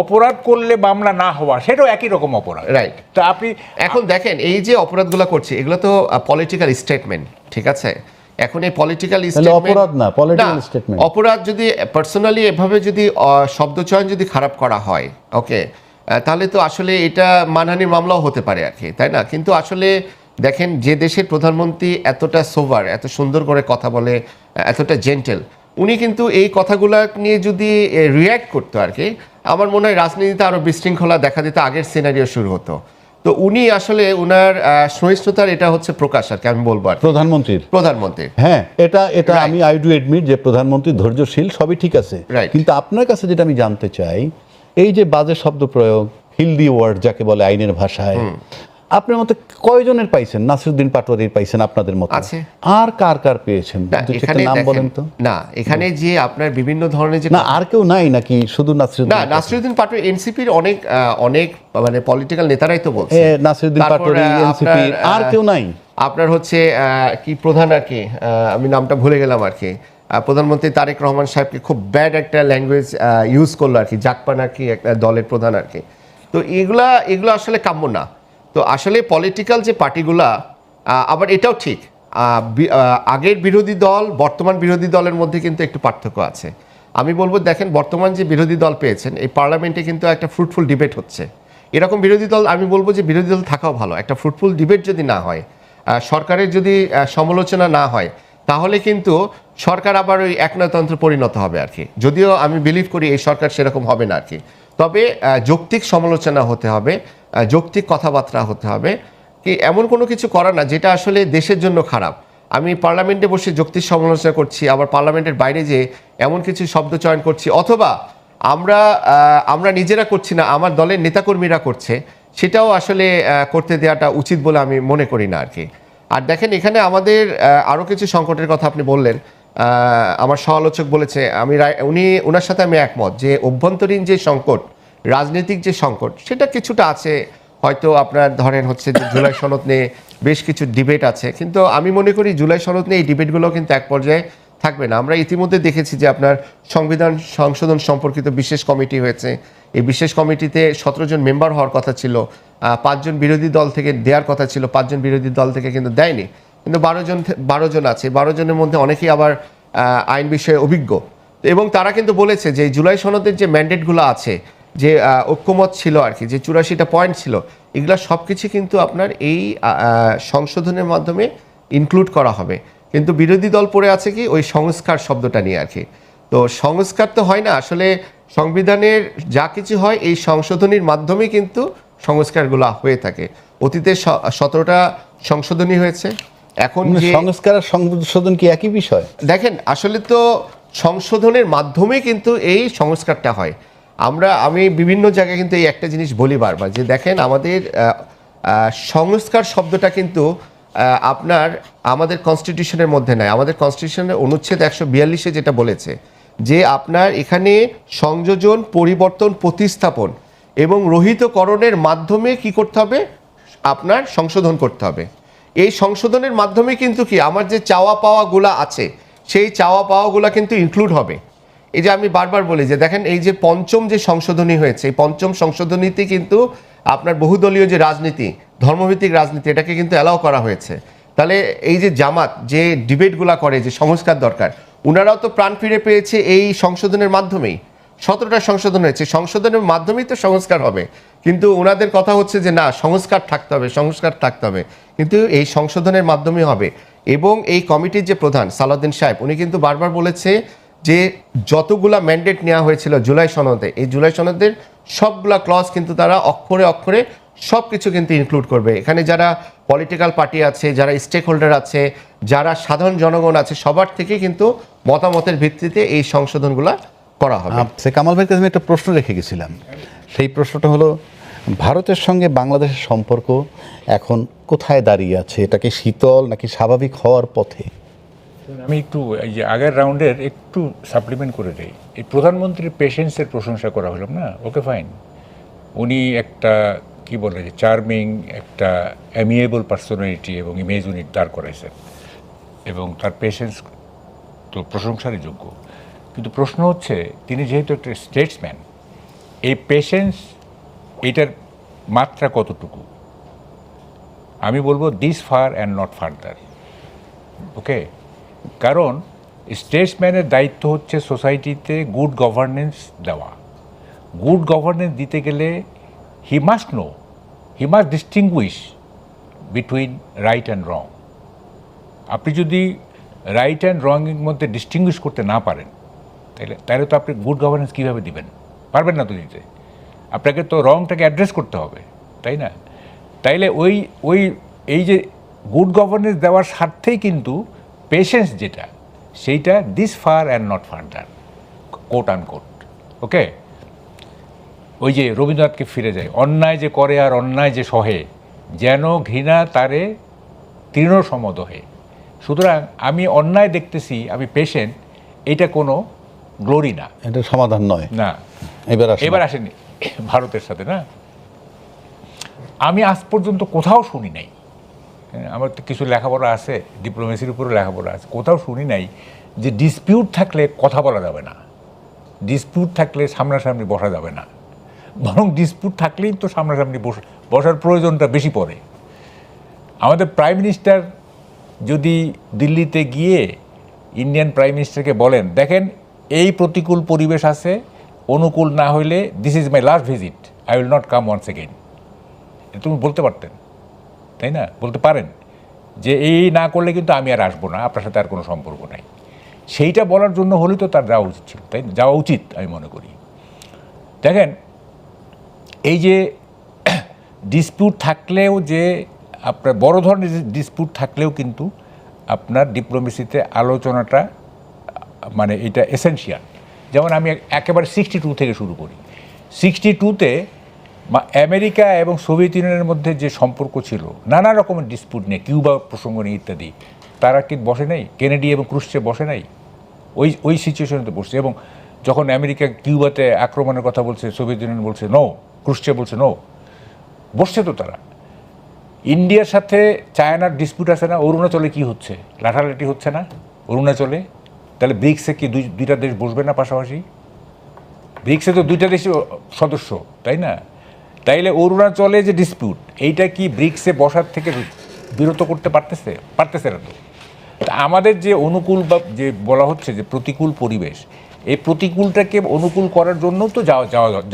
অপরাধ করলে মামলা না হওয়া, সেটাও একই রকম অপরাধ, রাইট? তো আপনি এখন দেখেন, এই যে অপরাধগুলো করছে, এগুলো তো পলিটিক্যাল স্টেটমেন্ট, ঠিক আছে? এখন এই পলিটিক্যাল অপরাধ না, পলিটিক্যাল স্টেটমেন্ট। অপরাধ যদি পার্সোনালি এভাবে যদি শব্দচয়ন যদি খারাপ করা হয়, ওকে, তাহলে তো আসলে এটা মানহানির মামলাও হতে পারে আর কি, তাই না? কিন্তু আসলে দেখেন, যে দেশের প্রধানমন্ত্রী এতটা সোভার, এত সুন্দর করে কথা বলে, এতটা জেন্টেল, উনি কিন্তু এই কথাগুলো নিয়ে যদি রিয়্যাক্ট করতো আর কি, আমার মনে হয় রাজনীতিতে আরও বিশৃঙ্খলা দেখা দিতে আগের সিনারিও শুরু হতো। তো উনি আসলে উনার সহিষ্ণুতার এটা হচ্ছে প্রকাশ আর কি, আমি বলবো আর প্রধানমন্ত্রী। হ্যাঁ, এটা আমি আই ডু এডমিট যে প্রধানমন্ত্রী ধৈর্যশীল, সবই ঠিক আছে। কিন্তু আপনার কাছে যেটা আমি জানতে চাই, এই যে বাজে শব্দ প্রয়োগ, হিলদি ওয়ার্ড যাকে বলে আইনের ভাষায়, আপনার মতে কয়জনের পাইছেন? নাসিরউদ্দিন পাটোয়ারির পাইছেন আপনাদের মতে, আর কার কার পেয়েছেন? নাম বলেন তো। না, এখানে যে আপনার বিভিন্ন ধরনের যে, না আর কেউ নাই নাকি শুধু নাসিরউদ্দিন? না, নাসিরউদ্দিন পাটোয়ারি এনসিপির অনেক মানে পলিটিক্যাল নেতারাই তো বলছে নাসিরউদ্দিন পাটোয়ারি এনসিপি, আর কেউ নাই? আপনার হচ্ছে কি প্রধান আর কি, আমি নামটা ভুলে গেলাম আর কি, প্রধানমন্ত্রী তারেক রহমান সাহেবকে খুব ব্যাড একটা ল্যাঙ্গুয়েজ ইউজ করলো আর কি, জাকপান আর কি, একটা দলের প্রধান আর কি। তো তো এগুলা আসলে কাম্য না। তো আসলে পলিটিক্যাল যে পার্টিগুলা, আবার এটাও ঠিক, আগের বিরোধী দল বর্তমান বিরোধী দলের মধ্যে কিন্তু একটু পার্থক্য আছে। আমি বলবো দেখেন, বর্তমান যে বিরোধী দল পেয়েছেন, এই পার্লামেন্টে কিন্তু একটা ফ্রুটফুল ডিবেট হচ্ছে। এরকম বিরোধী দল, আমি বলবো যে বিরোধী দল থাকাও ভালো। একটা ফ্রুটফুল ডিবেট যদি না হয়, সরকারের যদি সমালোচনা না হয়, তাহলে কিন্তু সরকার আবার ওই একনায়তন্ত্রে পরিণত হবে আর কি। যদিও আমি বিলিভ করি এই সরকার সেরকম হবে না আর কি। তবে যৌক্তিক সমালোচনা হতে হবে, যৌক্তিক কথাবার্তা হতে হবে, কি এমন কোনো কিছু করা না যেটা আসলে দেশের জন্য খারাপ। আমি পার্লামেন্টে বসে যৌক্তিক সমালোচনা করছি, আবার পার্লামেন্টের বাইরে যে এমন কিছু শব্দ চয়ন করছি, অথবা আমরা নিজেরা করছি না, আমার দলের নেতাকর্মীরা করছে, সেটাও আসলে করতে দেওয়াটা উচিত বলে আমি মনে করি না আর কি। আর দেখেন, এখানে আমাদের আরও কিছু সংকটের কথা আপনি বললেন, আমার সমালোচক বলেছে, ওনার সাথে আমি একমত যে অভ্যন্তরীণ যে সংকট, রাজনৈতিক যে সংকট, সেটা কিছুটা আছে। হয়তো আপনার ধরেন হচ্ছে যে জুলাই সনদ নিয়ে বেশ কিছু ডিবেট আছে, কিন্তু আমি মনে করি জুলাই সনদ নিয়ে এই ডিবেটগুলো কিন্তু এক পর্যায়ে থাকবে না। আমরা ইতিমধ্যে দেখেছি যে আপনার সংবিধান সংশোধন সম্পর্কিত বিশেষ কমিটি হয়েছে। এই বিশেষ কমিটিতে 17 জন মেম্বার হওয়ার কথা ছিল, 5 জন বিরোধী দল থেকে দেওয়ার কথা ছিল, 5 জন বিরোধী দল থেকে কিন্তু দেয়নি, কিন্তু 12 জন আছে। 12 জনের মধ্যে অনেকেই আবার আইন বিষয়ে অভিজ্ঞ, এবং তারা কিন্তু বলেছে যে জুলাই সনদের যে ম্যান্ডেটগুলো আছে, যে ঐক্যমত ছিল আর কি, যে 84টা পয়েন্ট ছিল, এগুলা সব কিছু কিন্তু আপনার এই সংশোধনের মাধ্যমে ইনক্লুড করা হবে। কিন্তু বিরোধী দল পড়ে আছে কি ওই সংস্কার শব্দটা নিয়ে আর কি। তো সংস্কার তো হয় না আসলে, সংবিধানের যা কিছু হয় এই সংশোধনীর মাধ্যমেই কিন্তু সংস্কারগুলো হয়ে থাকে। অতীতে 17টা সংশোধনী হয়েছে, এখন যে সংস্কার আর সংশোধন কি একই বিষয়? দেখেন, আসলে তো সংশোধনের মাধ্যমে কিন্তু এই সংস্কারটা হয়। আমি বিভিন্ন জায়গায় কিন্তু এই একটা জিনিস বলি বারবার, যে দেখেন আমাদের সংস্কার শব্দটা কিন্তু আমাদের কনস্টিটিউশনের মধ্যে নাই। আমাদের কনস্টিটিউশনের অনুচ্ছেদ 142-এ যেটা বলেছে যে আপনার এখানে সংযোজন, পরিবর্তন, প্রতিস্থাপন এবং রহিতকরণের মাধ্যমে কি করতে হবে, আপনার সংশোধন করতে হবে। এই সংশোধনের মাধ্যমে কিন্তু কি আমার যে চাওয়া পাওয়াগুলো আছে, সেই চাওয়া পাওয়াগুলো কিন্তু ইনক্লুড হবে। এই যে আমি বারবার বলি যে দেখেন, এই যে পঞ্চম যে সংশোধনী হয়েছে, এই পঞ্চম সংশোধনীতে কিন্তু আপনার বহুদলীয় যে রাজনীতি, ধর্মভিত্তিক রাজনীতি, এটাকে কিন্তু অ্যালাউ করা হয়েছে। তাহলে এই যে জামাত যে ডিবেটগুলো করে যে সংস্কার দরকার, ওনারাও তো প্রাণ ফিরে পেয়েছে এই সংশোধনের মাধ্যমেই। 17টা সংশোধন হয়েছে, সংশোধনের মাধ্যমেই তো সংস্কার হবে। কিন্তু ওনাদের কথা হচ্ছে যে না, সংস্কার থাকতে হবে, সংস্কার থাকতে হবে, কিন্তু এই সংশোধনের মাধ্যমে হবে। এবং এই কমিটির যে প্রধান সালাউদ্দিন সাহেব, উনি কিন্তু বারবার বলেছে যে যতগুলা ম্যান্ডেট নেওয়া হয়েছিল জুলাই সনদে, এই জুলাই সনদের সবগুলা ক্লজ কিন্তু তারা অক্ষরে অক্ষরে সব কিছু কিন্তু ইনক্লুড করবে। এখানে যারা পলিটিক্যাল পার্টি আছে, যারা স্টেক হোল্ডার আছে, যারা সাধারণ জনগণ আছে, সবার থেকে কিন্তু মতামতের ভিত্তিতে এই সংশোধনগুলো করা হবে। কামাল ভাইয়ের কাছে আমি একটা প্রশ্ন রেখে গেছিলাম, সেই প্রশ্নটা হলো ভারতের সঙ্গে বাংলাদেশের সম্পর্ক এখন কোথায় দাঁড়িয়ে আছে? এটাকে শীতল নাকি স্বাভাবিক হওয়ার পথে? আমি একটু এই যে আগের রাউন্ডের একটু সাপ্লিমেন্ট করে দিই। এই প্রধানমন্ত্রীর পেশেন্সের প্রশংসা করা হলো না, ওকে ফাইন, উনি একটা কি বলে যে চার্মিং একটা অ্যামিয়েবল পার্সোনালিটি এবং ইমেজ উনি দাঁড় করাইছেন, এবং তার পেশেন্স তো প্রশংসারই যোগ্য। কিন্তু প্রশ্ন হচ্ছে, তিনি যেহেতু একটা স্টেটসম্যান, এই পেশেন্স এটার মাত্রা কতটুকু? আমি বলবো this far and not further. Okay, কারণ স্টেটসম্যানের দায়িত্ব হচ্ছে সোসাইটিতে গুড গভর্নেন্স দেওয়া। গুড গভর্নেন্স দিতে গেলে he must know, he must distinguish between right and wrong. আপনি যদি রাইট অ্যান্ড রংয়ের মধ্যে ডিস্টিংগুইশ করতে না পারেন, তাহলে তো আপনি গুড গভর্নেন্স কীভাবে দিবেন? পারবেন না তো দিতে। আপনাকে তো রংটাকে অ্যাড্রেস করতে হবে, তাই না? তাইলে এই যে গুড গভর্নেন্স দেওয়ার স্বার্থেই কিন্তু পেশেন্স যেটা, সেইটা this far and not further, quote unquote. Okay, ওই যে রবীন্দ্রনাথকে ফিরে যায়, অন্যায় যে করে আর অন্যায় যে সহে, যেন ঘৃণা তারে তৃণ সমদহে। সুতরাং আমি অন্যায় দেখতেছি, আমি পেশেন্ট, এটা কোনো গ্লোরি না, এটা সমাধান নয়। না, এবার আসেনি ভারতের সাথে না। আমি আজ পর্যন্ত কোথাও শুনি নাই, আমার তো কিছু লেখাপড়া আছে, ডিপ্লোমেসির উপরে লেখাপড়া আছে, কোথাও শুনি নাই যে ডিসপিউট থাকলে কথা বলা যাবে না, ডিসপিউট থাকলে সামনাসামনি বসা যাবে না, বরং ডিসপিউট থাকলেই তো সামনাসামনি বসার প্রয়োজনটা বেশি পড়ে। আমাদের প্রাইম মিনিস্টার যদি দিল্লিতে গিয়ে ইন্ডিয়ান প্রাইম মিনিস্টারকে বলেন, দেখেন এই প্রতিকূল পরিবেশ আছে, অনুকূল না হইলে this is my last visit, I will not come once again, এটা তুমি বলতে পারতেন, তাই না? বলতে পারেন যে এই না করলে কিন্তু আমি আর আসবো না, আপনার সাথে আর কোনো সম্পর্ক নাই। সেইটা বলার জন্য হলেই তো তার যাওয়া উচিত ছিল, তাই না? যাওয়া উচিত আমি মনে করি। দেখেন এই যে ডিসপিউট থাকলেও, যে আপনার বড় ধরনের ডিসপিউট থাকলেও কিন্তু আপনার ডিপ্লোমেসিতে আলোচনাটা মানে এটা এসেনশিয়াল। যেমন আমি একেবারে 62 থেকে শুরু করি। 62-তে আমেরিকা এবং সোভিয়েত ইউনিয়নের মধ্যে যে সম্পর্ক ছিল, নানা রকমের ডিসপিউট নিয়ে, কিউবা প্রসঙ্গ নিয়ে ইত্যাদি, তারা কি বসে নাই? কেনেডি এবং ক্রুশ্চেভ বসে নাই? ওই সিচুয়েশনেতে বসছে। এবং যখন আমেরিকা কিউবাতে আক্রমণের কথা বলছে, সোভিয়েত ইউনিয়ন বলছে নো, ক্রুশ্চেভ বলছে নো, বসছে তো তারা। ইন্ডিয়ার সাথে চায়নার ডিসপিউট আছে না? অরুণাচলে কি হচ্ছে? লাঠালাঠি হচ্ছে না অরুণাচলে? তাহলে ব্রিক্সে কি দুইটা দেশ বসবে না পাশাপাশি? ব্রিক্সে তো দুইটা দেশই সদস্য, তাই না? তাইলে অরুণাচলে যে ডিসপিউট, এইটা কি ব্রিক্সে বসার থেকে বিরত করতে পারতেছে না তো। আমাদের যে অনুকূল বা যে বলা হচ্ছে যে প্রতিকূল পরিবেশ, এই প্রতিকূলটাকে অনুকূল করার জন্য তো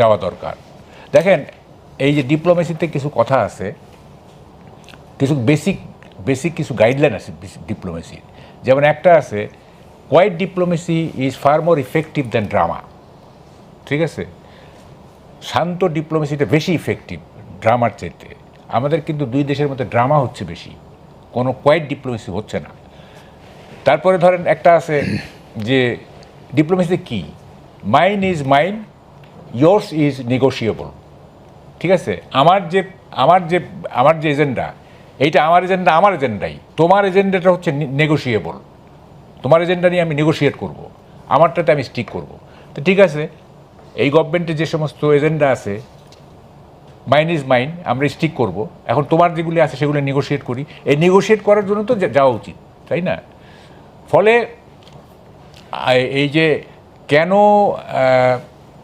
যাওয়া দরকার। দেখেন এই যে ডিপ্লোমেসিতে কিছু কথা আছে, কিছু বেসিক কিছু গাইডলাইন আছে ডিপ্লোমেসির। যেমন একটা আছে, quiet diplomacy is far more effective than drama. ঠিক আছে? শান্ত ডিপ্লোমেসিটা বেশি ইফেক্টিভ ড্রামার চাইতে। আমাদের কিন্তু দুই দেশের মধ্যে ড্রামা হচ্ছে বেশি, কোনো কোয়াইট ডিপ্লোমেসি হচ্ছে না। তারপরে ধরেন একটা আছে যে ডিপ্লোমেসিতে কি, mine is mine, yours is negotiable. ঠিক আছে? আমার যে এজেন্ডা, এইটা আমার এজেন্ডাই, তোমার এজেন্ডাটা হচ্ছে নেগোশিয়েবল, তোমার এজেন্ডা নিয়ে আমি নেগোশিয়েট করব, আমারটাতে আমি স্টিক করব। তো ঠিক আছে, এই গভর্নমেন্টের যে সমস্ত এজেন্ডা আছে, মাইন ইজ মাইন, আমরা স্টিক করব। এখন তোমার যেগুলি আছে সেগুলো নেগোশিয়েট করি। এই নেগোশিয়েট করার জন্য তো যাওয়া উচিত, তাই না? ফলে এই যে কেন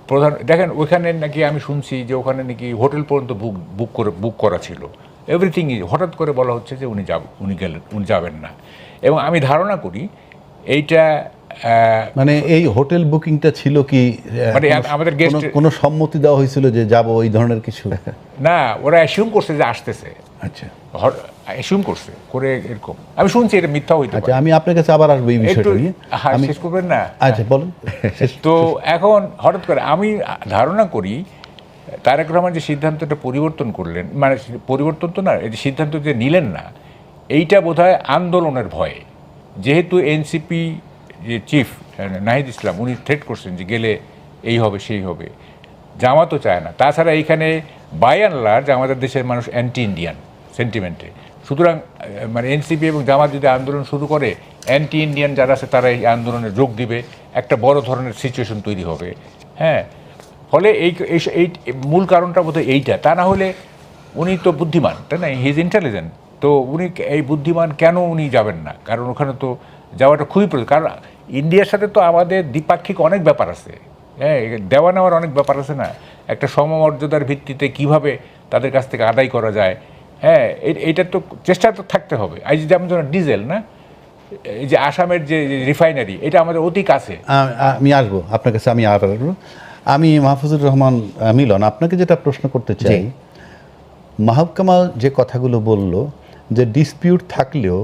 প্রধান, দেখেন ওইখানে নাকি আমি শুনছি যে ওখানে নাকি হোটেল পর্যন্ত বুক করা ছিল, এভরিথিং। হঠাৎ করে বলা হচ্ছে যে উনি যাবেন না। এবং আমি ধারণা করি এইটা মানে এই হোটেল বুকিংটা ছিল কি মানে আমাদের গেস্ট কোনো সম্মতি দেওয়া হয়েছিল যে যাব ওই ধরনের কিছু? না, ওরা অ্যাসিউম করছে যে আসতেছে, আচ্ছা, অ্যাসিউম করছে করে এরকম আমি শুনছি। এটা মিথ্যা হইতে আচ্ছা, পারে। আমি আপনার কাছে আবার আসবো এই বিষয়টা নিয়ে। আমি শেষ করবেন না? আচ্ছা বলুন। তো এখন হঠাৎ করে আমি ধারণা করি তারেক রহমান যে সিদ্ধান্তটা পরিবর্তন করলেন, মানে পরিবর্তন তো না, এই যে সিদ্ধান্ত যে নিলেন না, এইটা বোধহয় আন্দোলনের ভয়ে। যেহেতু এনসিপি যে চিফ নাহিদ ইসলাম, উনি থ্রেট করছেন যে গেলে এই হবে সেই হবে, জামাতও চায় না। তাছাড়া এইখানে বাই অ্যান্ড লার্জ আমাদের দেশের মানুষ অ্যান্টি ইন্ডিয়ান সেন্টিমেন্টে। সুতরাং মানে এনসিপি এবং জামাত যদি আন্দোলন শুরু করে, অ্যান্টি ইন্ডিয়ান যারা আছে তারা এই আন্দোলনে যোগ দিবে, একটা বড় ধরনের সিচুয়েশন তৈরি হবে। হ্যাঁ, ফলে এই মূল কারণটা বোধহয় এইটা। তা না হলে উনি তো বুদ্ধিমান, তাই না? He is intelligent. তো উনি এই বুদ্ধিমান, কেন উনি যাবেন না? কারণ ওখানে তো যাওয়াটা খুবই প্রয়োজন। কারণ ইন্ডিয়ার সাথে তো আমাদের দ্বিপাক্ষিক অনেক ব্যাপার আছে, হ্যাঁ, দেওয়া নেওয়ার অনেক ব্যাপার আছে না? একটা সমমর্যাদার ভিত্তিতে কিভাবে তাদের কাছ থেকে আদায় করা যায়, হ্যাঁ, এইটার তো চেষ্টা তো থাকতে হবে। এই যেমন ধরুন ডিজেল না, এই যে আসামের যে রিফাইনারি, এটা আমাদের অতি কাছে। আমি আসবো আপনার কাছে, আমি আর আসবো। আমি মাহফুজুর রহমান মিলন, আপনাকে যেটা প্রশ্ন করতে চাই, মাহবুব কামাল যে কথাগুলো বলল যে ডিসপিউট থাকলেও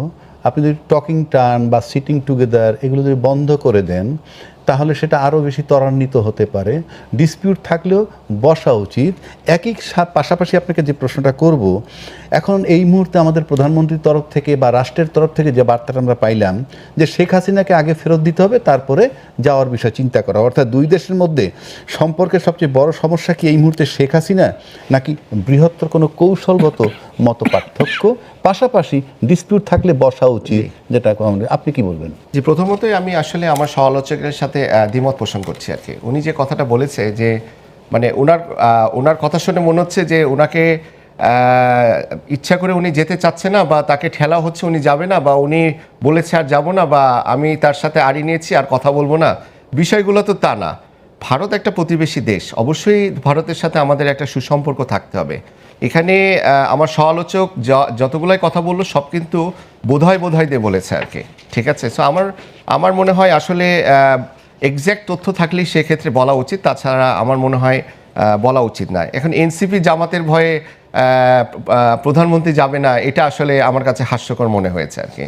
আপনি যদি টকিং টার্ন বা সিটিং টুগেদার এগুলো যদি বন্ধ করে দেন, তাহলে সেটা আরও বেশি ত্বরান্বিত হতে পারে। ডিসপিউট থাকলেও বসা উচিত। পাশাপাশি আপনাকে যে প্রশ্নটা করব, এখন এই মুহূর্তে আমাদের প্রধানমন্ত্রীর তরফ থেকে বা রাষ্ট্রের তরফ থেকে যে বার্তাটা আমরা পাইলাম যে শেখ হাসিনাকে আগে ফেরত দিতে হবে, তারপরে যাওয়ার বিষয় চিন্তা করা। অর্থাৎ দুই দেশের মধ্যে সম্পর্কের সবচেয়ে বড় সমস্যা কি এই মুহূর্তে শেখ হাসিনা, নাকি বৃহত্তর কোনো কৌশলগত মত পার্থক্য? পাশাপাশি ডিসপিউট থাকলে বসা উচিত, যেটা আপনি কি বলবেন? জি, প্রথমতই আমি আসলে আমার সমালোচকের সাথে দ্বিমত পোষণ করছি আর কি। উনি যে কথাটা বলেছে যে মানে ওনার কথা শুনে মনে হচ্ছে যে ওনাকে ইচ্ছা করে উনি যেতে চাচ্ছে না, বা তাকে ঠেলা হচ্ছে উনি যাবে না, বা উনি বলেছে আর যাব না, বা আমি তার সাথে আড়ি নিয়েছি আর কথা বলবো না। বিষয়গুলো তো তা না। ভারত একটা প্রতিবেশী দেশ, অবশ্যই ভারতের সাথে আমাদের একটা সুসম্পর্ক থাকতে হবে। এখানে আমার সমালোচক যতগুলাই কথা বললো সব কিন্তু বোধহয় দিয়ে বলেছে আর কি, ঠিক আছে। সো আমার মনে হয় আসলে এক্স্যাক্ট তথ্য থাকলেই সেক্ষেত্রে বলা উচিত, তাছাড়া আমার মনে হয় বলা উচিত না। এখন এনসিপি জামাতের ভয়ে প্রধানমন্ত্রী যাবে না, এটা আসলে আমার কাছে হাস্যকর মনে হয়েছে আর কি।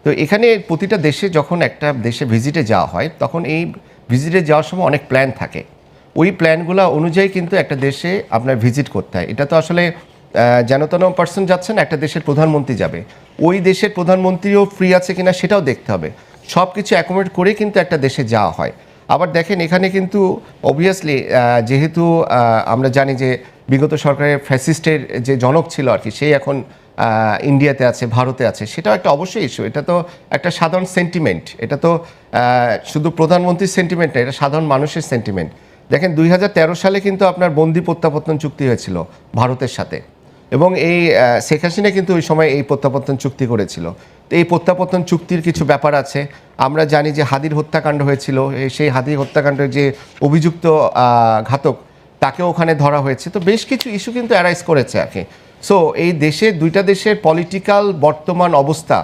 তো এখানে প্রতিটা দেশে যখন একটা দেশে ভিজিটে যাওয়া হয় তখন এই ভিজিটে যাওয়ার সময় অনেক প্ল্যান থাকে, ওই প্ল্যানগুলো অনুযায়ী কিন্তু একটা দেশে আপনার ভিজিট করতে হয়। এটা তো আসলে যেন তেন পার্সন যাচ্ছেন, একটা দেশের প্রধানমন্ত্রী যাবে, ওই দেশের প্রধানমন্ত্রীও ফ্রি আছে কিনা সেটাও দেখতে হবে। সব কিছু অ্যাকোমোডেট করে কিন্তু একটা দেশে যাওয়া হয়। আবার দেখেন এখানে কিন্তু অবভিয়াসলি যেহেতু আমরা জানি যে বিগত সরকারের ফ্যাসিস্টের যে জনক ছিল আর কি, সেই এখন ইন্ডিয়াতে আছে, ভারতে আছে, সেটাও একটা অবশ্যই ইস্যু। এটা তো একটা সাধারণ সেন্টিমেন্ট, এটা তো শুধু প্রধানমন্ত্রীর সেন্টিমেন্ট না, এটা সাধারণ মানুষের সেন্টিমেন্ট। দেখেন 2013 সালে কিন্তু আপনার বন্দি প্রত্যাবর্তন চুক্তি হয়েছিল ভারতের সাথে, এবং এই শেখ হাসিনা কিন্তু ওই সময় এই প্রত্যাবর্তন চুক্তি করেছিল। তো এই প্রত্যাবর্তন চুক্তির কিছু ব্যাপার আছে। আমরা জানি যে হাদির হত্যাকাণ্ড হয়েছিল, সেই হাদির হত্যাকাণ্ডের যে অভিযুক্ত ঘাতক তাকেও ওখানে ধরা হয়েছে। তো বেশ কিছু ইস্যু কিন্তু অ্যারাইজ করেছে আর কি। সো এই দুইটা দেশের পলিটিক্যাল বর্তমান অবস্থা,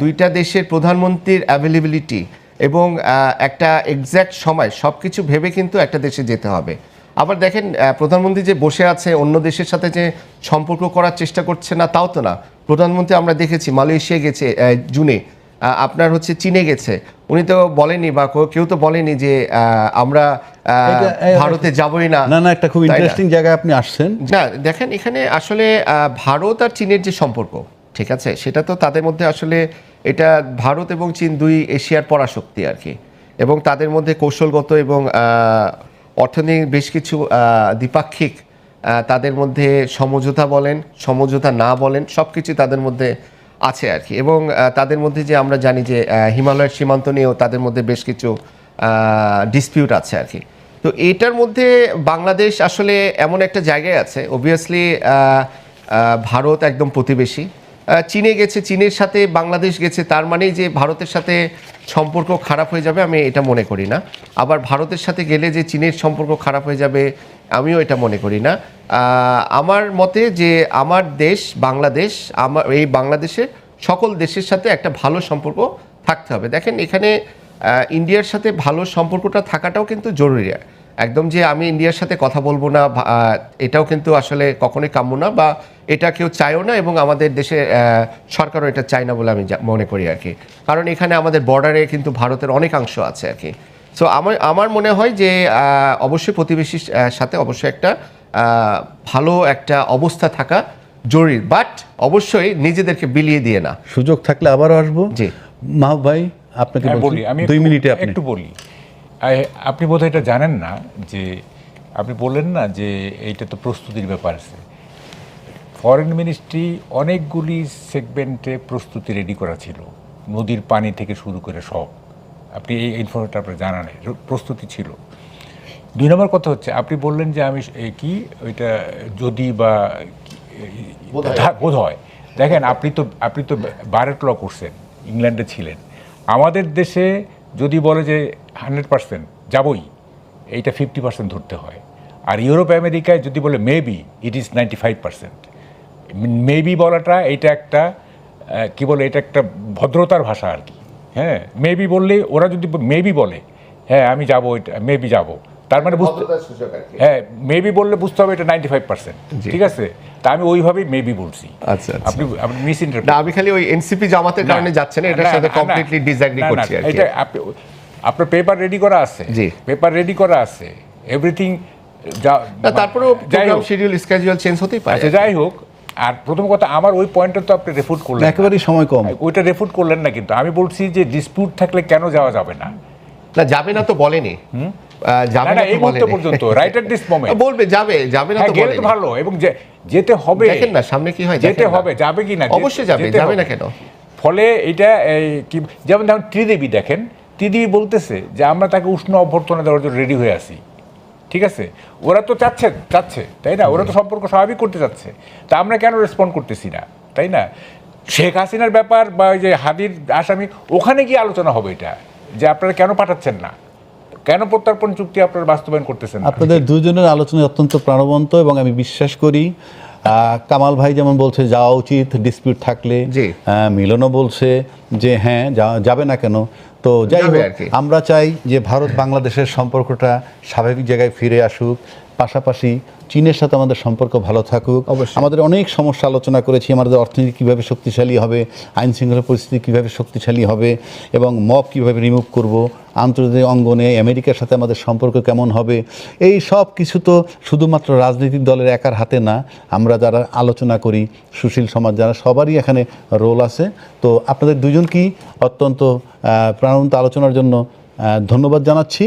দুইটা দেশের প্রধানমন্ত্রীর অ্যাভেলেবিলিটি এবং একটা এক্স্যাক্ট সময়, সব কিছু ভেবে কিন্তু একটা দেশে যেতে হবে। আবার দেখেন প্রধানমন্ত্রী যে বসে আছে অন্য দেশের সাথে যে সম্পর্ক করার চেষ্টা করছে না তাও তো না। প্রধানমন্ত্রী আমরা দেখেছি মালয়েশিয়া গেছে জুনে, আপনার হচ্ছে চীনে গেছে, উনি তো বলেনি বা কেউ তো বলেনি যে আমরা ভারতে যাবই না। না, একটা খুব ইন্টারেস্টিং জায়গায় আপনি আসছেন। না দেখেন এখানে আসলে ভারত আর চীনের যে সম্পর্ক, ঠিক আছে, সেটা তো তাদের মধ্যে আসলে এটা ভারত এবং চীন দুই এশিয়ার পরাশক্তি আর কি, এবং তাদের মধ্যে কৌশলগত এবং অর্থনৈতিক বেশ কিছু দ্বিপাক্ষিক তাদের মধ্যে সমঝোতা বলেন, সমঝোতা না বলেন, সব কিছু তাদের মধ্যে আছে আর কি। এবং তাদের মধ্যে যে আমরা জানি যে হিমালয়ের সীমান্ত নিয়েও তাদের মধ্যে বেশ কিছু ডিসপিউট আছে আর কি। তো এটার মধ্যে বাংলাদেশ আসলে এমন একটা জায়গায় আছে, অবভিয়াসলি ভারত একদম প্রতিবেশী, চীনে গেছে, চীনের সাথে বাংলাদেশ গেছে, তার মানেই যে ভারতের সাথে সম্পর্ক খারাপ হয়ে যাবে আমি এটা মনে করি না। আবার ভারতের সাথে গেলে যে চীনের সম্পর্ক খারাপ হয়ে যাবে আমিও এটা মনে করি না। আমার মতে যে আমার দেশ বাংলাদেশ, এই বাংলাদেশের সকল দেশের সাথে একটা ভালো সম্পর্ক থাকতে হবে। দেখেন এখানে ইন্ডিয়ার সাথে ভালো সম্পর্কটা থাকাটাও কিন্তু জরুরি। একদম যে আমি ইন্ডিয়ার সাথে কথা বলবো না এটাও কিন্তু আসলে কখনোই কাম্য না, বা এটা কেউ চায়ও না, এবং আমাদের দেশে সরকারও এটা চায় না বলে আমি মনে করি আর কি। কারণ এখানে আমাদের বর্ডারে কিন্তু ভারতের অনেকাংশ আছে আর কি। সো আমার মনে হয় যে অবশ্যই প্রতিবেশীর সাথে অবশ্যই একটা ভালো একটা অবস্থা থাকা জরুরি, বাট অবশ্যই নিজেদেরকে বিলিয়ে দিয়ে না। সুযোগ থাকলে আবারও আসবো। জি মাহবুব ভাই, আপনাকে বলি, আমি 2 মিনিটে আপনি একটু বলি। আপনি বোধহয় এটা জানেন না যে আপনি বললেন না যে এইটা তো প্রস্তুতির ব্যাপার আছে। ফরেন মিনিস্ট্রি অনেকগুলি সেগমেন্টে প্রস্তুতি রেডি করা ছিল, নদীর পানি থেকে শুরু করে সব। আপনি এই ইনফরমেশনটা আপনার জানা নেই, প্রস্তুতি ছিল। 2 নম্বর কথা হচ্ছে আপনি বললেন যে আমি কি ওইটা যদি বা বোধ হয়, দেখেন আপনি তো বারেট ল করছেন, ইংল্যান্ডে ছিলেন। আমাদের দেশে যদি বলে যে 100% যাবই, এইটা 50% ধরতে হয়। আর ইউরোপ আমেরিকায় যদি বলে মেবি, ইট ইজ 95%। মেবি বলাটা এটা একটা কি বলে, এটা একটা ভদ্রতার ভাষা আর কি। হ্যাঁ, মেবি বললে, ওরা যদি মেবি বলে হ্যাঁ আমি যাবো, এটা মেবি যাবো, তার মানে হ্যাঁ মেবি বললে বুঝতে হবে এটা 95%, ঠিক আছে। তা আমি ওইভাবেই মেবি বলছি। আচ্ছা, আপনি মিস ইন্টারপ্রেট। না, আমি খালি ওই এনসিপি জামাতের কারণে যাচ্ছেন, এটার সাথে কমপ্লিটলি ডিসএগ্রি করছি আর কি। এটা আপনার পেপার রেডি করা আছে, জি পেপার রেডি করা আছে, এভরিথিং। তারপরেও প্রোগ্রাম শিডিউল স্কেডিউল চেঞ্জ হতেই পারে। আচ্ছা, যাই হোক। আর প্রথম কথা, আমার ওই পয়েন্টটা তো আপনি রেফুট করলেন, একেবারেই সময় কম, ওইটা রেফুট করলেন না। কিন্তু আমি বলছি যে ডিসপিউট থাকলে কেন যাওয়া যাবে না। না, যাবে না তো বলেনি, যাবে না এই মুহূর্ত পর্যন্ত, রাইট এট দিস মোমেন্ট বলবে যাবে না তো গেলে তো ভালো, এবং যেতে হবে। দেখেন না সামনে কি হয়, যেতে হবে, যাবে কি না, অবশ্যই যাবে না কেন। ফলে এটা কি, যেমন ধরুন ত্রিদেবী, দেখেন ত্রিদেবী বলতেছে যে আমরা তাকে উষ্ণ অভ্যর্থনা দেওয়ার জন্য রেডি হয়ে আছি, ঠিক আছে। ওরা তো চাচ্ছে, তাই না, ওরা তো সম্পর্ক স্বাভাবিক করতে চাচ্ছে, তা আমরা কেন রেসপন্ড করতেছি না, তাই না। শেখ হাসিনার ব্যাপার বা ওই যে হাদির আসামি, ওখানে গিয়ে আলোচনা হবে এটা, যে আপনারা কেন পাঠাচ্ছেন না, কেন প্রত্যর্পণ চুক্তি আপনারা বাস্তবায়ন করতেছেন না? আপনাদের দুজনের আলোচনা অত্যন্ত প্রাণবন্ত এবং আমি বিশ্বাস করি কামাল ভাই যেমন বলছে যাওয়া উচিত ডিসপিউট থাকলে, জি। মিলনও বলছে যে হ্যাঁ যাবে না কেন। তো যাই যাবে হোক, আর কি। আমরা চাই যে ভারত বাংলাদেশের সম্পর্কটা স্বাভাবিক জায়গায় ফিরে আসুক, পাশাপাশি চীনের সাথে আমাদের সম্পর্ক ভালো থাকুক। অবশ্যই। আমাদের অনেক সমস্যা আলোচনা করেছি, আমাদের অর্থনীতি কীভাবে শক্তিশালী হবে, আইন শৃঙ্খলা পরিস্থিতি কীভাবে শক্তিশালী হবে এবং মব কীভাবে রিমুভ করব, আন্তর্জাতিক অঙ্গনে আমেরিকার সাথে আমাদের সম্পর্ক কেমন হবে। এই সব কিছু তো শুধুমাত্র রাজনৈতিক দলের একার হাতে না, আমরা যারা আলোচনা করি সুশীল সমাজ যারা, সবারই এখানে রোল আছে। তো আপনাদের দুজনকেই অত্যন্ত প্রাণবন্ত আলোচনার জন্য ধন্যবাদ জানাচ্ছি।